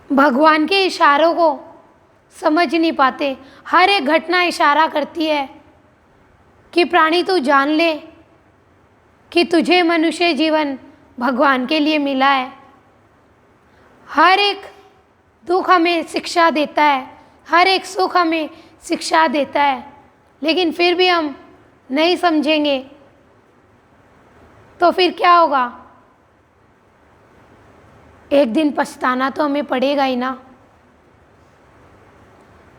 भगवान के इशारों को समझ नहीं पाते। हर एक घटना इशारा करती है कि प्राणी तू जान ले कि तुझे मनुष्य जीवन भगवान के लिए मिला है। हर एक दुख हमें शिक्षा देता है, हर एक सुख हमें शिक्षा देता है, लेकिन फिर भी हम नहीं समझेंगे तो फिर क्या होगा? एक दिन पछताना तो हमें पड़ेगा ही ना।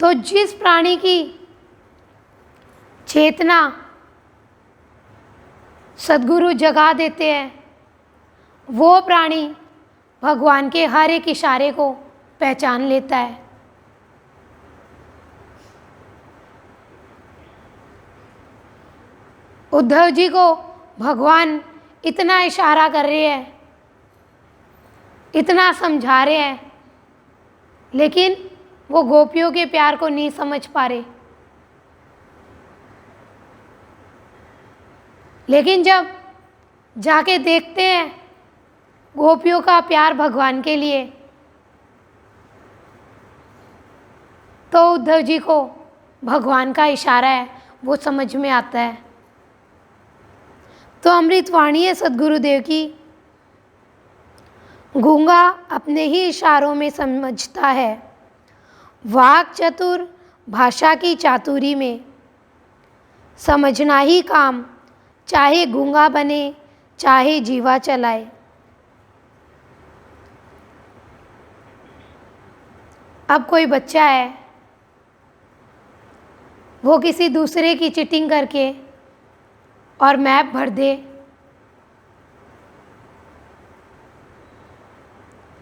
तो जिस प्राणी की चेतना सद्गुरु जगा देते हैं, वो प्राणी भगवान के हर एक इशारे को पहचान लेता है। उद्धव जी को भगवान इतना इशारा कर रहे हैं, इतना समझा रहे हैं, लेकिन वो गोपियों के प्यार को नहीं समझ पा रहे। लेकिन जब जाके देखते हैं गोपियों का प्यार भगवान के लिए, तो उद्धव जी को भगवान का इशारा है वो समझ में आता है। तो अमृतवाणी है सद्गुरुदेव की, गूंगा अपने ही इशारों में समझता है, वाक चतुर भाषा की चातुरी में, समझना ही काम चाहे गूंगा बने चाहे जीवा चलाए। अब कोई बच्चा है, वो किसी दूसरे की चीटिंग करके और मैप भर दे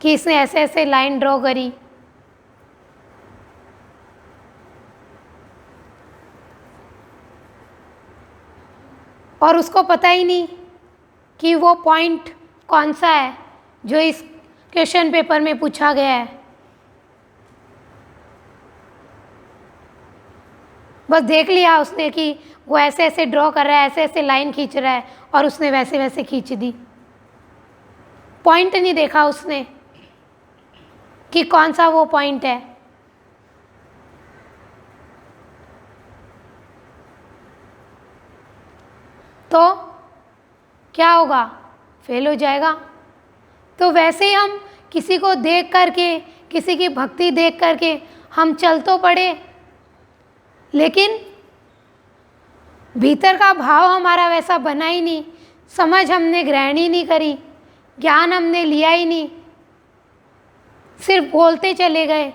कि इसने ऐसे ऐसे लाइन ड्रॉ करी, और उसको पता ही नहीं कि वो पॉइंट कौन सा है जो इस क्वेश्चन पेपर में पूछा गया है। बस देख लिया उसने कि वो ऐसे ऐसे ड्रॉ कर रहा है, ऐसे ऐसे लाइन खींच रहा है और उसने वैसे वैसे खींच दी। पॉइंट नहीं देखा उसने कि कौन सा वो पॉइंट है। तो क्या होगा? फेल हो जाएगा। तो वैसे ही हम किसी को देख करके, किसी की भक्ति देख करके हम चल तो पड़े, लेकिन भीतर का भाव हमारा वैसा बना ही नहीं, समझ हमने ग्रहण ही नहीं करी, ज्ञान हमने लिया ही नहीं, सिर्फ बोलते चले गए।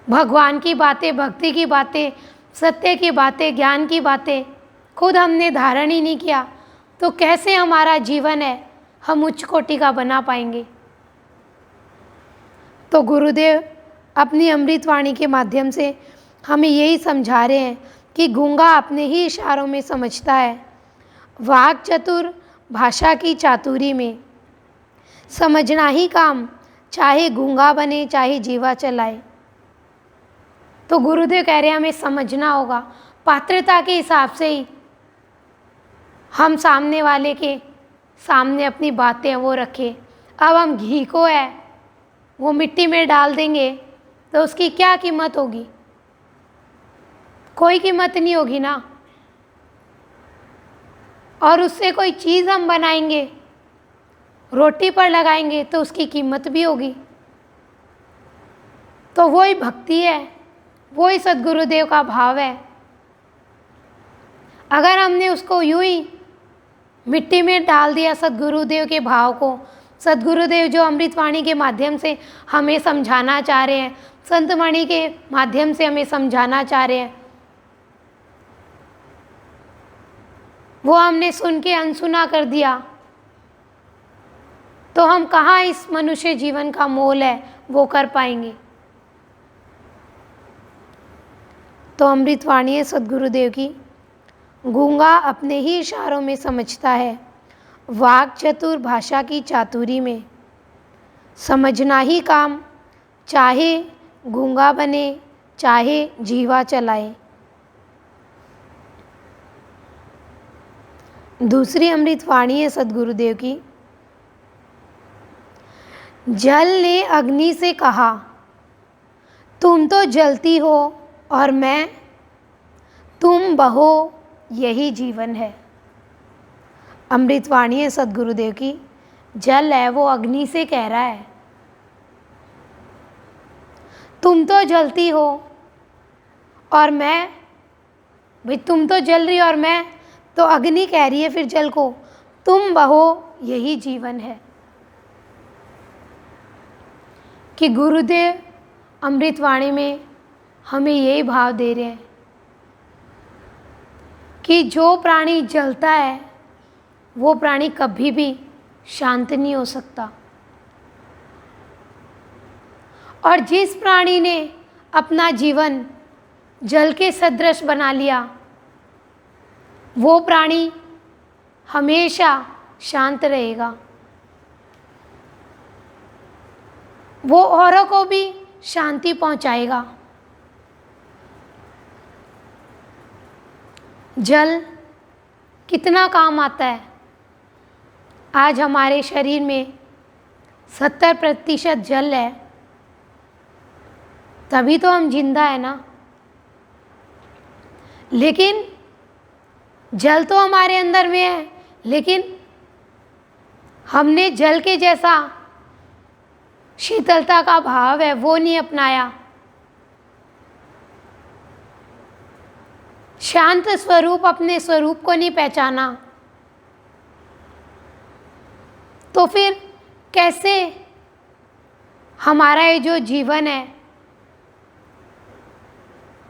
भगवान की बातें, भक्ति की बातें, सत्य की बातें, ज्ञान की बातें खुद हमने धारण ही नहीं किया, तो कैसे हमारा जीवन है हम उच्च कोटि का बना पाएंगे? तो गुरुदेव अपनी अमृत वाणी के माध्यम से हमें यही समझा रहे हैं कि गूंगा अपने ही इशारों में समझता है, वाक चतुर भाषा की चातुरी में, समझना ही काम, चाहे गूंगा बने चाहे जीवा चलाए। तो गुरुदेव कह रहे हैं हमें समझना होगा, पात्रता के हिसाब से ही हम सामने वाले के सामने अपनी बातें वो रखें। अब हम घी को है वो मिट्टी में डाल देंगे तो उसकी क्या कीमत होगी? कोई कीमत नहीं होगी ना। और उससे कोई चीज़ हम बनाएंगे, रोटी पर लगाएंगे तो उसकी कीमत भी होगी। तो वही भक्ति है, वही सद्गुरुदेव का भाव है। अगर हमने उसको यूं ही मिट्टी में डाल दिया सद्गुरुदेव के भाव को, सद्गुरुदेव जो अमृतवाणी के माध्यम से हमें समझाना चाह रहे हैं, संतवाणी के माध्यम से हमें समझाना चाह रहे हैं, वो हमने सुन के अनसुना कर दिया, तो हम कहाँ इस मनुष्य जीवन का मोल है वो कर पाएंगे? तो अमृतवाणी है सद्गुरुदेव की, गूंगा अपने ही इशारों में समझता है, वाक चतुर भाषा की चातुरी में, समझना ही काम, चाहे गूंगा बने चाहे जीवा चलाए। दूसरी अमृतवाणी है सद्गुरुदेव की, जल ने अग्नि से कहा, तुम तो जलती हो और मैं, तुम बहो यही जीवन है। अमृतवाणी है सद्गुरुदेव की, जल है वो अग्नि से कह रहा है, तुम तो जलती हो और मैं, भाई तुम तो जल रही हो और मैं, तो अग्नि कह रही है फिर जल को, तुम बहो यही जीवन है। कि गुरुदेव अमृतवाणी में हमें यही भाव दे रहे हैं कि जो प्राणी जलता है वो प्राणी कभी भी शांत नहीं हो सकता, और जिस प्राणी ने अपना जीवन जल के सदृश बना लिया वो प्राणी हमेशा शांत रहेगा, वो औरों को भी शांति पहुंचाएगा। जल कितना काम आता है? आज हमारे शरीर में 70% जल है, तभी तो हम जिंदा है ना। लेकिन जल तो हमारे अंदर में है, लेकिन हमने जल के जैसा शीतलता का भाव है वो नहीं अपनाया। शांत स्वरूप अपने स्वरूप को नहीं पहचाना, तो फिर कैसे हमारा ये जो जीवन है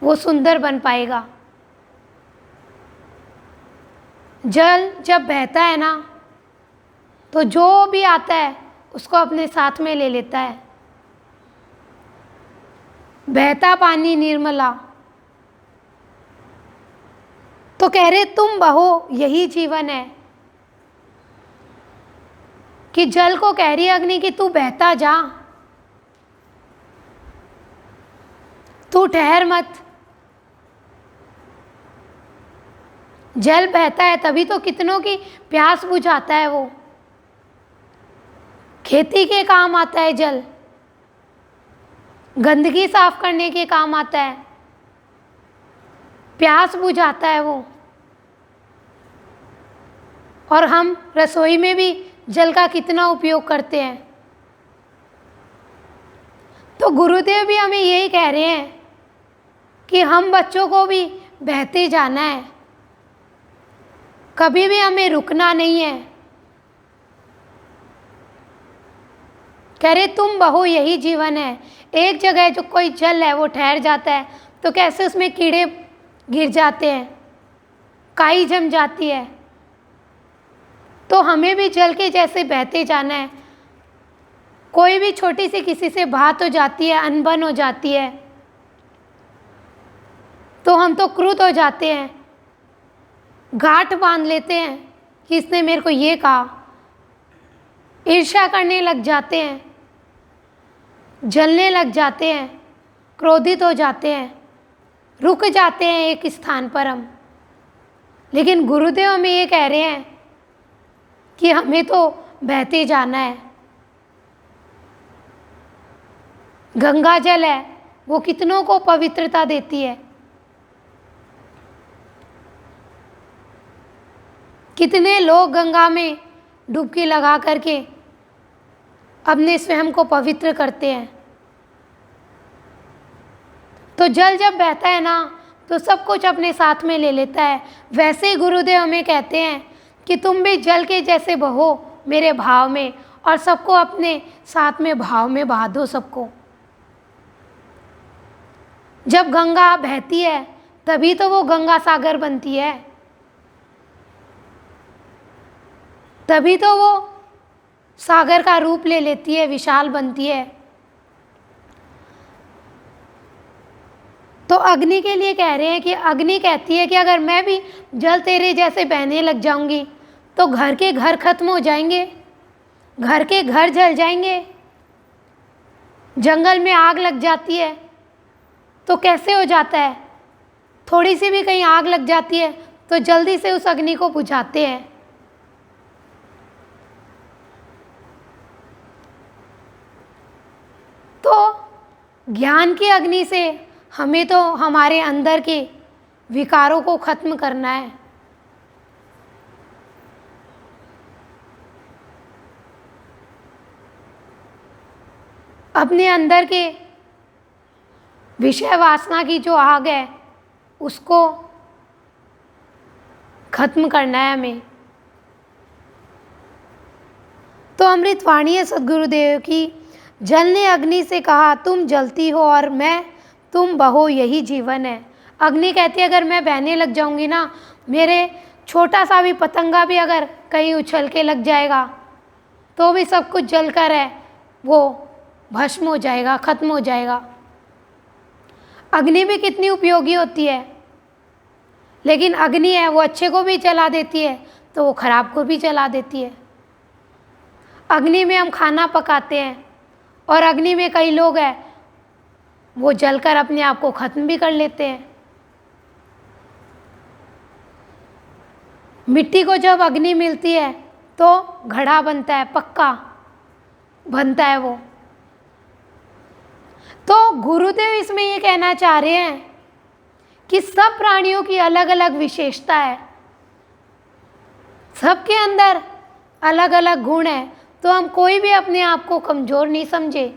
वो सुंदर बन पाएगा? जल जब बहता है ना तो जो भी आता है उसको अपने साथ में ले लेता है। बहता पानी निर्मला, तो कह रहे तुम बहो यही जीवन है, कि जल को कह रही है अग्नि कि तू बहता जा, तू ठहर मत। जल बहता है तभी तो कितनों की प्यास बुझाता है, वो खेती के काम आता है जल, गंदगी साफ करने के काम आता है, प्यास बुझाता है वो। और हम रसोई में भी जल का कितना उपयोग करते हैं। तो गुरुदेव भी हमें यही कह रहे हैं कि हम बच्चों को भी बहते जाना है, कभी भी हमें रुकना नहीं है। कह रहे तुम बहो यही जीवन है। एक जगह जो कोई जल है वो ठहर जाता है तो कैसे उसमें कीड़े गिर जाते हैं, काई जम जाती है। तो हमें भी जल के जैसे बहते जाना है। कोई भी छोटी सी किसी से बात हो जाती है, अनबन हो जाती है, तो हम तो क्रुद्ध हो जाते हैं, गांठ बांध लेते हैं कि इसने मेरे को ये कहा, ईर्ष्या करने लग जाते हैं, जलने लग जाते हैं, क्रोधित हो जाते हैं, रुक जाते हैं एक स्थान पर हम। लेकिन गुरुदेव हमें ये कह रहे हैं कि हमें तो बहते जाना है। गंगा जल है वो कितनों को पवित्रता देती है। कितने लोग गंगा में डुबकी लगा करके अपने स्वयं को पवित्र करते हैं। तो जल जब बहता है ना तो सब कुछ अपने साथ में ले लेता है। वैसे ही गुरुदेव हमें कहते हैं कि तुम भी जल के जैसे बहो मेरे भाव में, और सबको अपने साथ में भाव में बहा दो सबको। जब गंगा बहती है तभी तो वो गंगा सागर बनती है, तभी तो वो सागर का रूप ले लेती है, विशाल बनती है। तो अग्नि के लिए कह रहे हैं कि अग्नि कहती है कि अगर मैं भी जल तेरे जैसे बहने लग जाऊंगी तो घर के घर खत्म हो जाएंगे, घर के घर जल जाएंगे। जंगल में आग लग जाती है तो कैसे हो जाता है, थोड़ी सी भी कहीं आग लग जाती है तो जल्दी से उस अग्नि को बुझाते हैं। तो ज्ञान की अग्नि से हमें तो हमारे अंदर के विकारों को खत्म करना है। अपने अंदर के विषय वासना की जो आग है उसको खत्म करना है हमें। तो अमृतवाणी है सद्गुरुदेव की। जल ने अग्नि से कहा तुम जलती हो और मैं तुम बहो यही जीवन है। अग्नि कहती है अगर मैं बहने लग जाऊंगी ना, मेरे छोटा सा भी पतंगा भी अगर कहीं उछल के लग जाएगा तो भी सब कुछ जलकर है वो भस्म हो जाएगा, खत्म हो जाएगा। अग्नि भी कितनी उपयोगी होती है, लेकिन अग्नि है वो अच्छे को भी जला देती है तो वो खराब को भी जला देती है। अग्नि में हम खाना पकाते हैं और अग्नि में कई लोग हैं वो जलकर अपने आप को खत्म भी कर लेते हैं। मिट्टी को जब अग्नि मिलती है तो घड़ा बनता है, पक्का बनता है वो। तो गुरुदेव इसमें ये कहना चाह रहे हैं कि सब प्राणियों की अलग अलग विशेषता है, सबके अंदर अलग अलग गुण है। तो हम कोई भी अपने आप को कमज़ोर नहीं समझे,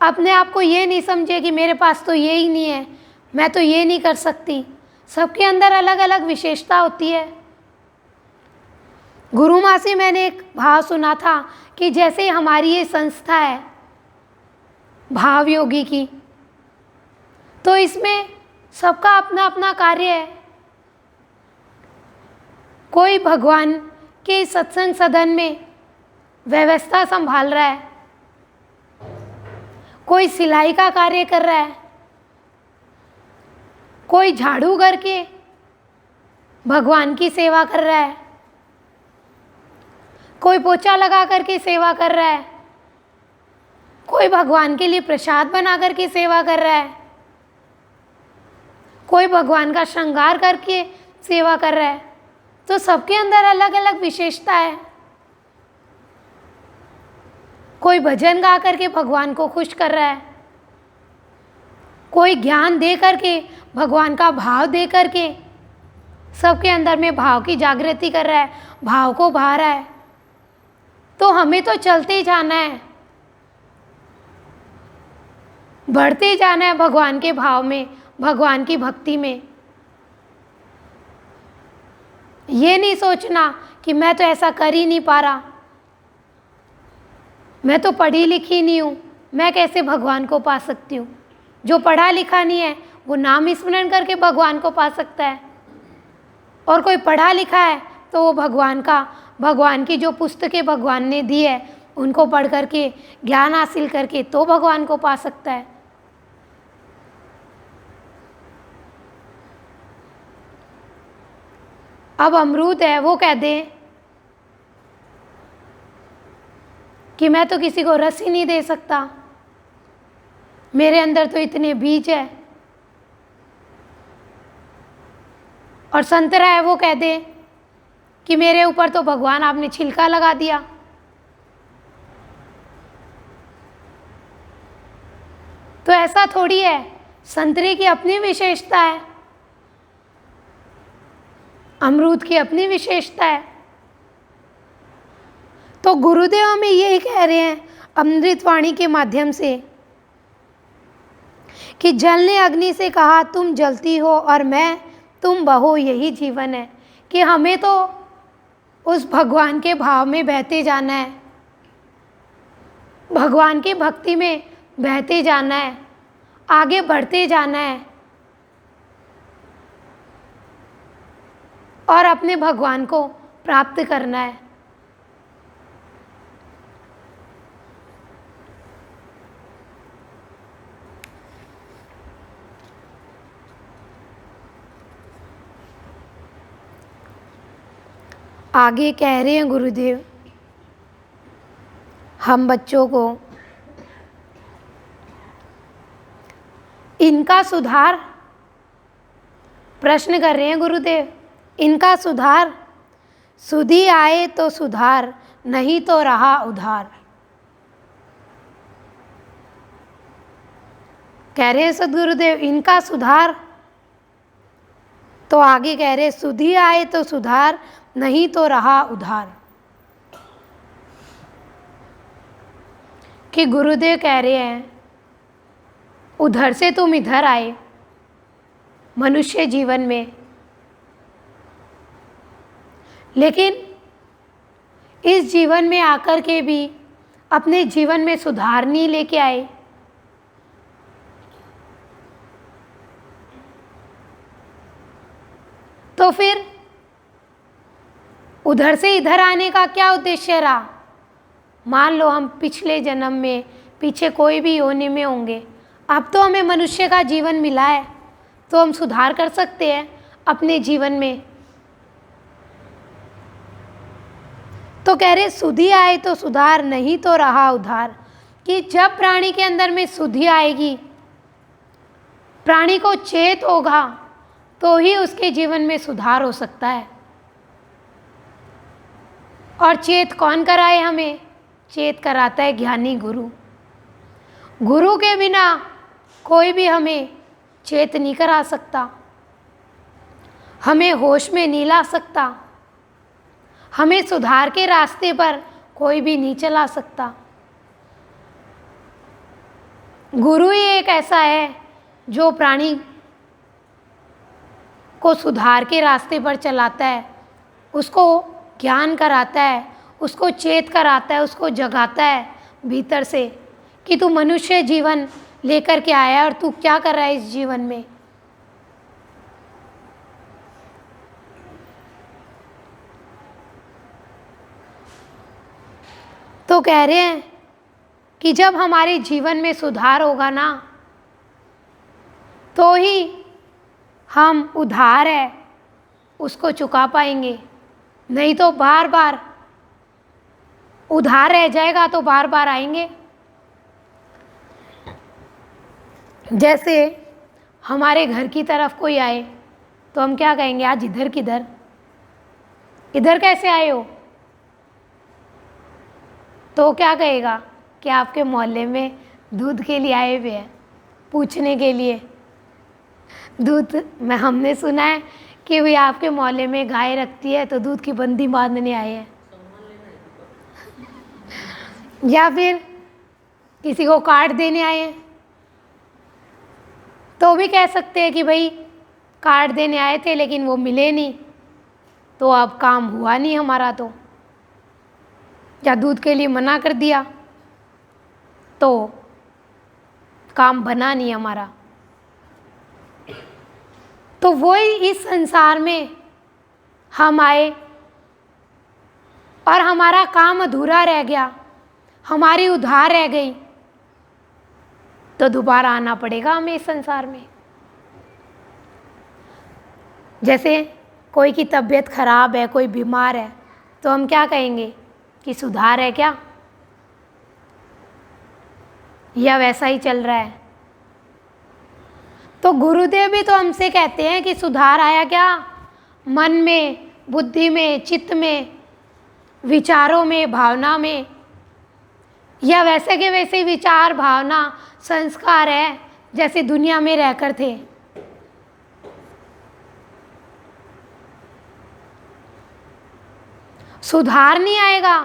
अपने आप को ये नहीं समझे कि मेरे पास तो ये ही नहीं है, मैं तो ये नहीं कर सकती। सबके अंदर अलग अलग विशेषता होती है। गुरु माँ से मैंने एक भाव सुना था कि जैसे हमारी ये संस्था है भाव योगी की, तो इसमें सबका अपना अपना कार्य है। कोई भगवान के सत्संग सदन में व्यवस्था संभाल रहा है, कोई सिलाई का कार्य कर रहा है, कोई झाड़ू करके भगवान की सेवा कर रहा है, कोई पोछा लगा करके सेवा कर रहा है, कोई भगवान के लिए प्रसाद बना करके सेवा कर रहा है, कोई भगवान का श्रृंगार करके सेवा कर रहा है। तो सबके अंदर अलग अलग विशेषता है। कोई भजन गा करके भगवान को खुश कर रहा है, कोई ज्ञान दे करके, भगवान का भाव दे करके सबके अंदर में भाव की जागृति कर रहा है, भाव को बहा रहा है। तो हमें तो चलते ही जाना है, बढ़ते ही जाना है भगवान के भाव में, भगवान की भक्ति में। ये नहीं सोचना कि मैं तो ऐसा कर ही नहीं पा रहा, मैं तो पढ़ी लिखी नहीं हूँ, मैं कैसे भगवान को पा सकती हूँ। जो पढ़ा लिखा नहीं है वो नाम स्मरण करके भगवान को पा सकता है, और कोई पढ़ा लिखा है तो वो भगवान की जो पुस्तकें भगवान ने दी है उनको पढ़ करके, ज्ञान हासिल करके तो भगवान को पा सकता है। अब अमरूद है, वो कह दे कि मैं तो किसी को रस ही नहीं दे सकता, मेरे अंदर तो इतने बीज है। और संतरा है, वो कह दे कि मेरे ऊपर तो भगवान आपने छिलका लगा दिया। तो ऐसा थोड़ी है, संतरे की अपनी विशेषता है, अमरूद की अपनी विशेषता है। तो गुरुदेव हमें यही कह रहे हैं अमृतवाणी के माध्यम से कि जल ने अग्नि से कहा तुम जलती हो और मैं तुम बहो, यही जीवन है। कि हमें तो उस भगवान के भाव में बहते जाना है, भगवान की भक्ति में बहते जाना है, आगे बढ़ते जाना है और अपने भगवान को प्राप्त करना है। आगे कह रहे हैं गुरुदेव हम बच्चों को, इनका सुधार, प्रश्न कर रहे हैं गुरुदेव, इनका सुधार, सुधि आए तो सुधार, नहीं तो रहा उधार। कह रहे हैं सद्गुरुदेव इनका सुधार, तो आगे कह रहे सुधि आए तो सुधार, नहीं तो रहा उधार। कि गुरुदेव कह रहे हैं उधर से तुम इधर आए मनुष्य जीवन में, लेकिन इस जीवन में आकर के भी अपने जीवन में सुधार नहीं लेके आए। तो फिर उधर से इधर आने का क्या उद्देश्य रहा? मान लो हम पिछले जन्म में, पीछे कोई भी योनि में होंगे, अब तो हमें मनुष्य का जीवन मिला है, तो हम सुधार कर सकते हैं अपने जीवन में। तो कह रहे सुधि आए तो सुधार, नहीं तो रहा उधार। कि जब प्राणी के अंदर में सुधि आएगी, प्राणी को चेत होगा, तो ही उसके जीवन में सुधार हो सकता है। और चेत कौन कराए हमें? चेत कराता है ज्ञानी गुरु। गुरु के बिना कोई भी हमें चेत नहीं करा सकता, हमें होश में नहीं ला सकता, हमें सुधार के रास्ते पर कोई भी नहीं चला सकता। गुरु ही एक ऐसा है जो प्राणी को सुधार के रास्ते पर चलाता है, उसको ज्ञान कराता है, उसको चेत कराता है, उसको जगाता है भीतर से कि तू मनुष्य जीवन लेकर के आया और तू क्या कर रहा है इस जीवन में। तो कह रहे हैं कि जब हमारे जीवन में सुधार होगा ना, तो ही हम उधार है उसको चुका पाएंगे। नहीं तो बार बार उधार रह जाएगा तो बार बार आएंगे। जैसे हमारे घर की तरफ कोई आए तो हम क्या कहेंगे, आज इधर किधर, इधर कैसे आए हो? तो क्या कहेगा कि आपके मोहल्ले में दूध के लिए आए हुए हैं, पूछने के लिए दूध। हमने सुना है कि भाई आपके मोहल्ले में गाय रखती है तो दूध की बंदी बांधने आए हैं। या फिर किसी को कार्ड देने आए हैं तो भी कह सकते हैं कि भाई कार्ड देने आए थे लेकिन वो मिले नहीं, तो अब काम हुआ नहीं हमारा, तो या दूध के लिए मना कर दिया तो काम बना नहीं हमारा। तो वही इस संसार में हम आए और हमारा काम अधूरा रह गया, हमारी उधार रह गई, तो दोबारा आना पड़ेगा हमें इस संसार में। जैसे कोई की तबीयत खराब है, कोई बीमार है, तो हम क्या कहेंगे कि सुधार है क्या, या वैसा ही चल रहा है? तो गुरुदेव भी तो हमसे कहते हैं कि सुधार आया क्या, मन में, बुद्धि में, चित्त में, विचारों में, भावना में, या वैसे के वैसे विचार, भावना, संस्कार है जैसे दुनिया में रहकर थे। सुधार नहीं आएगा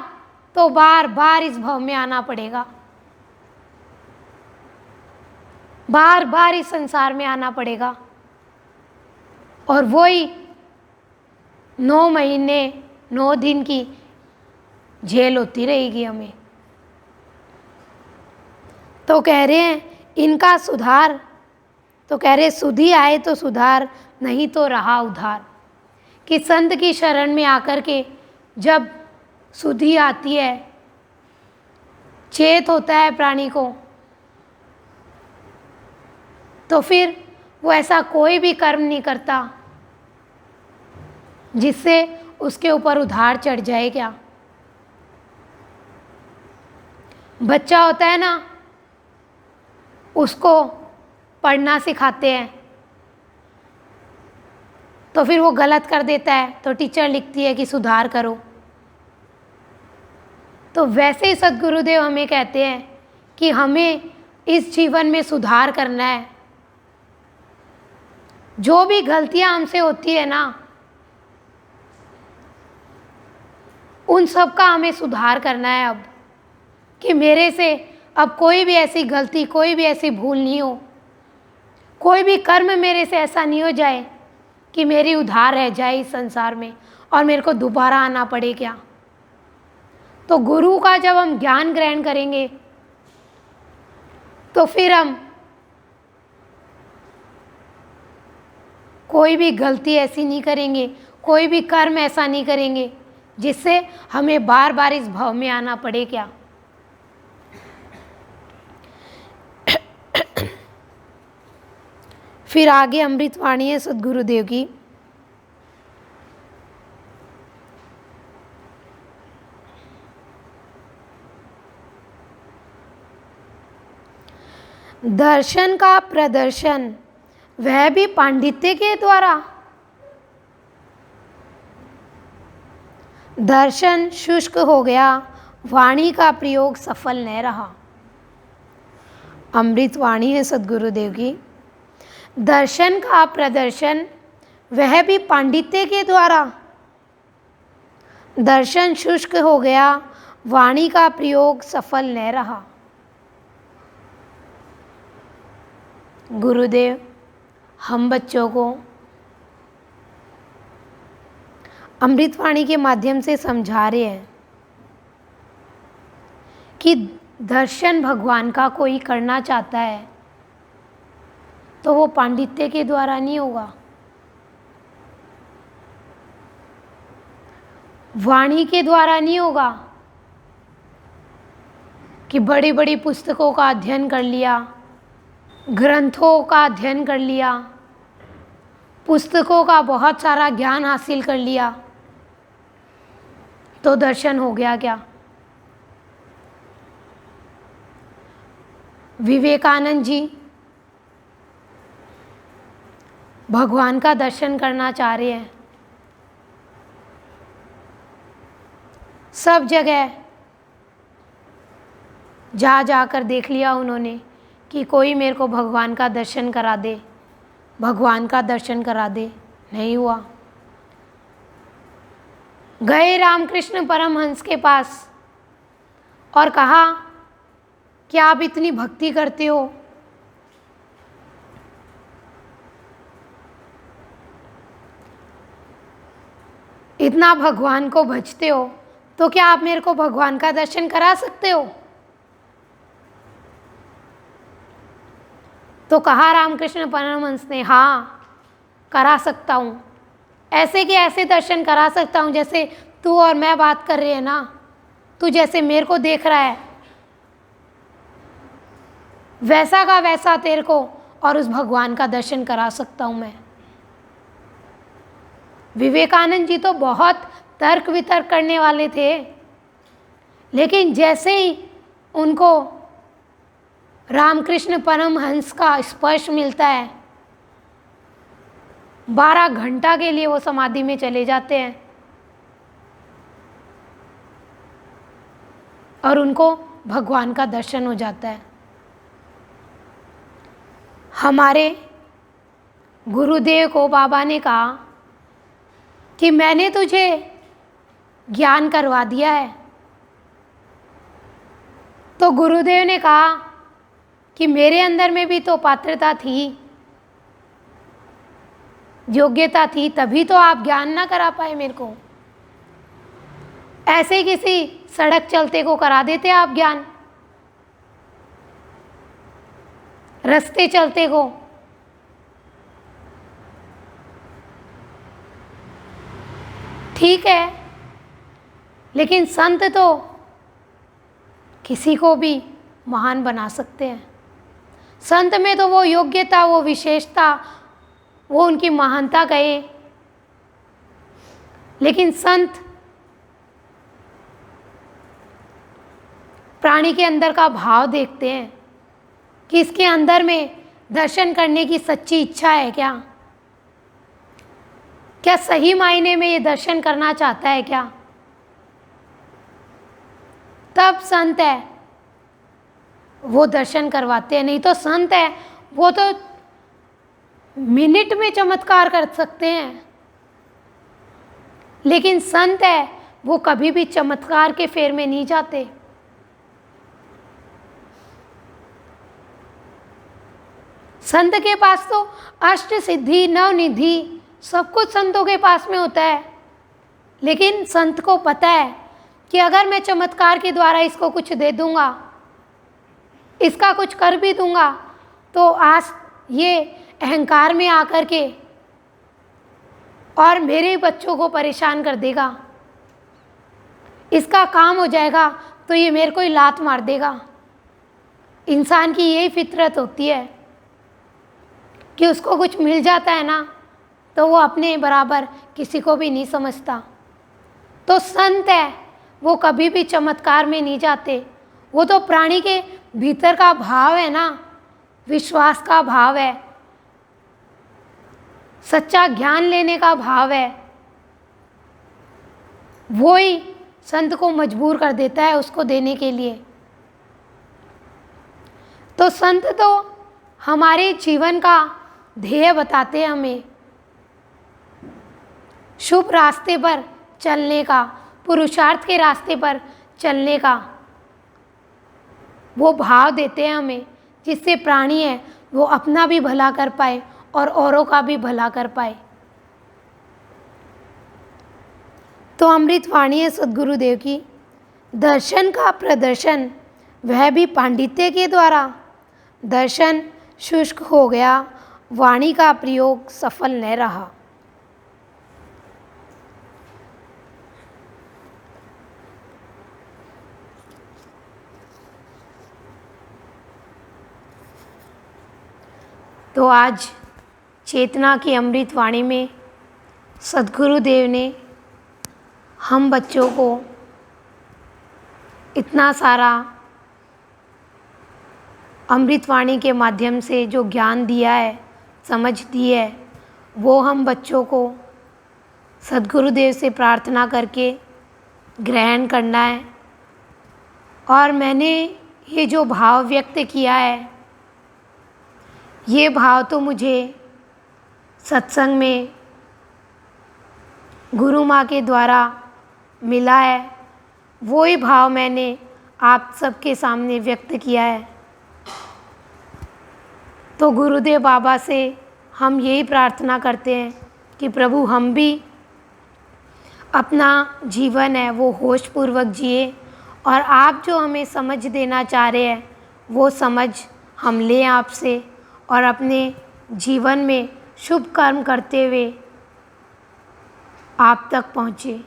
तो बार बार इस भव में आना पड़ेगा, बार बार इस संसार में आना पड़ेगा, और वही 9 महीने 9 दिन की झेल होती रहेगी हमें। तो कह रहे हैं इनका सुधार, तो कह रहे सुधि आए तो सुधार, नहीं तो रहा उधार। कि संत की शरण में आकर के जब सुधि आती है, चेत होता है प्राणी को, तो फिर वो ऐसा कोई भी कर्म नहीं करता जिससे उसके ऊपर उधार चढ़ जाए। क्या बच्चा होता है ना, उसको पढ़ना सिखाते हैं तो फिर वो गलत कर देता है तो टीचर लिखती है कि सुधार करो। तो वैसे ही सद्गुरुदेव हमें कहते हैं कि हमें इस जीवन में सुधार करना है। जो भी गलतियां हमसे होती है ना, उन सब का हमें सुधार करना है अब, कि मेरे से अब कोई भी ऐसी गलती, कोई भी ऐसी भूल नहीं हो, कोई भी कर्म मेरे से ऐसा नहीं हो जाए कि मेरी उधार रह जाए इस संसार में और मेरे को दोबारा आना पड़े। क्या तो गुरु का जब हम ज्ञान ग्रहण करेंगे तो फिर हम कोई भी गलती ऐसी नहीं करेंगे, कोई भी कर्म ऐसा नहीं करेंगे जिससे हमें बार बार इस भव में आना पड़े। क्या फिर आगे अमृतवाणी है सद्गुरुदेव की। दर्शन का प्रदर्शन वह भी पांडित्य के द्वारा। दर्शन शुष्क हो गया, वाणी का प्रयोग सफल न रहा। अमृतवाणी है सद्गुरुदेव की। दर्शन का प्रदर्शन वह भी पांडित्य के द्वारा। दर्शन शुष्क हो गया, वाणी का प्रयोग सफल न रहा। गुरुदेव हम बच्चों को अमृतवाणी के माध्यम से समझा रहे हैं कि दर्शन भगवान का कोई करना चाहता है तो वो पांडित्य के द्वारा नहीं होगा, वाणी के द्वारा नहीं होगा कि बड़ी बड़ी पुस्तकों का अध्ययन कर लिया, ग्रंथों का अध्ययन कर लिया, पुस्तकों का बहुत सारा ज्ञान हासिल कर लिया तो दर्शन हो गया। क्या विवेकानंद जी भगवान का दर्शन करना चाह रहे हैं। सब जगह जा कर देख लिया उन्होंने कि कोई मेरे को भगवान का दर्शन करा दे, भगवान का दर्शन करा दे, नहीं हुआ। गए रामकृष्ण परमहंस के पास और कहा कि आप इतनी भक्ति करते हो, इतना भगवान को भजते हो, तो क्या आप मेरे को भगवान का दर्शन करा सकते हो? तो कहा रामकृष्ण परमहंस ने, हाँ करा सकता हूँ। ऐसे कि ऐसे दर्शन करा सकता हूँ जैसे तू और मैं बात कर रहे हैं ना, तू जैसे मेरे को देख रहा है वैसा का वैसा तेरे को और उस भगवान का दर्शन करा सकता हूँ मैं। विवेकानंद जी तो बहुत तर्क वितर्क करने वाले थे, लेकिन जैसे ही उनको रामकृष्ण परमहंस का स्पर्श मिलता है 12 घंटा के लिए वो समाधि में चले जाते हैं और उनको भगवान का दर्शन हो जाता है। हमारे गुरुदेव को बाबा ने कहा कि मैंने तुझे ज्ञान करवा दिया है। तो गुरुदेव ने कहा कि मेरे अंदर में भी तो पात्रता थी, योग्यता थी, तभी तो आप ज्ञान ना करा पाए मेरे को। ऐसे किसी सड़क चलते को करा देते आप ज्ञान, रास्ते चलते को। ठीक है, लेकिन संत तो किसी को भी महान बना सकते हैं। संत में तो वो योग्यता, वो विशेषता, वो उनकी महानता कहे, लेकिन संत प्राणी के अंदर का भाव देखते हैं कि इसके अंदर में दर्शन करने की सच्ची इच्छा है क्या, क्या सही मायने में ये दर्शन करना चाहता है क्या, तब संत है वो दर्शन करवाते हैं। नहीं तो संत है वो तो मिनट में चमत्कार कर सकते हैं, लेकिन संत है वो कभी भी चमत्कार के फेर में नहीं जाते। संत के पास तो अष्ट सिद्धि नवनिधि सब कुछ संतों के पास में होता है, लेकिन संत को पता है कि अगर मैं चमत्कार के द्वारा इसको कुछ दे दूंगा, इसका कुछ कर भी दूंगा, तो आज ये अहंकार में आकर के और मेरे बच्चों को परेशान कर देगा, इसका काम हो जाएगा तो ये मेरे को ही लात मार देगा। इंसान की यही फितरत होती है कि उसको कुछ मिल जाता है ना तो वो अपने बराबर किसी को भी नहीं समझता। तो संत है वो कभी भी चमत्कार में नहीं जाते, वो तो प्राणी के भीतर का भाव है ना, विश्वास का भाव है, सच्चा ज्ञान लेने का भाव है, वो ही संत को मजबूर कर देता है उसको देने के लिए। तो संत तो हमारे जीवन का ध्येय बताते हैं हमें, शुभ रास्ते पर चलने का, पुरुषार्थ के रास्ते पर चलने का वो भाव देते हैं हमें, जिससे प्राणी है वो अपना भी भला कर पाए और औरों का भी भला कर पाए। तो अमृत वाणी है सद्गुरुदेव की, दर्शन का प्रदर्शन वह भी पांडित्य के द्वारा। दर्शन शुष्क हो गया, वाणी का प्रयोग सफल न रहा। तो आज चेतना की अमृत वाणी में सद्गुरुदेव ने हम बच्चों को इतना सारा अमृतवाणी के माध्यम से जो ज्ञान दिया है, समझ दी है, वो हम बच्चों को सद्गुरुदेव से प्रार्थना करके ग्रहण करना है। और मैंने ये जो भाव व्यक्त किया है, ये भाव तो मुझे सत्संग में गुरु माँ के द्वारा मिला है, वो ही भाव मैंने आप सबके सामने व्यक्त किया है। तो गुरुदेव बाबा से हम यही प्रार्थना करते हैं कि प्रभु हम भी अपना जीवन है वो होशपूर्वक जिए, और आप जो हमें समझ देना चाह रहे हैं वो समझ हम लें आपसे, और अपने जीवन में शुभ कर्म करते हुए आप तक पहुँचे।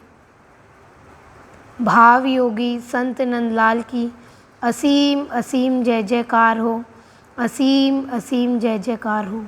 भाव योगी संत नंदलाल की असीम असीम जय जयकार हो, असीम असीम जय जयकार हो।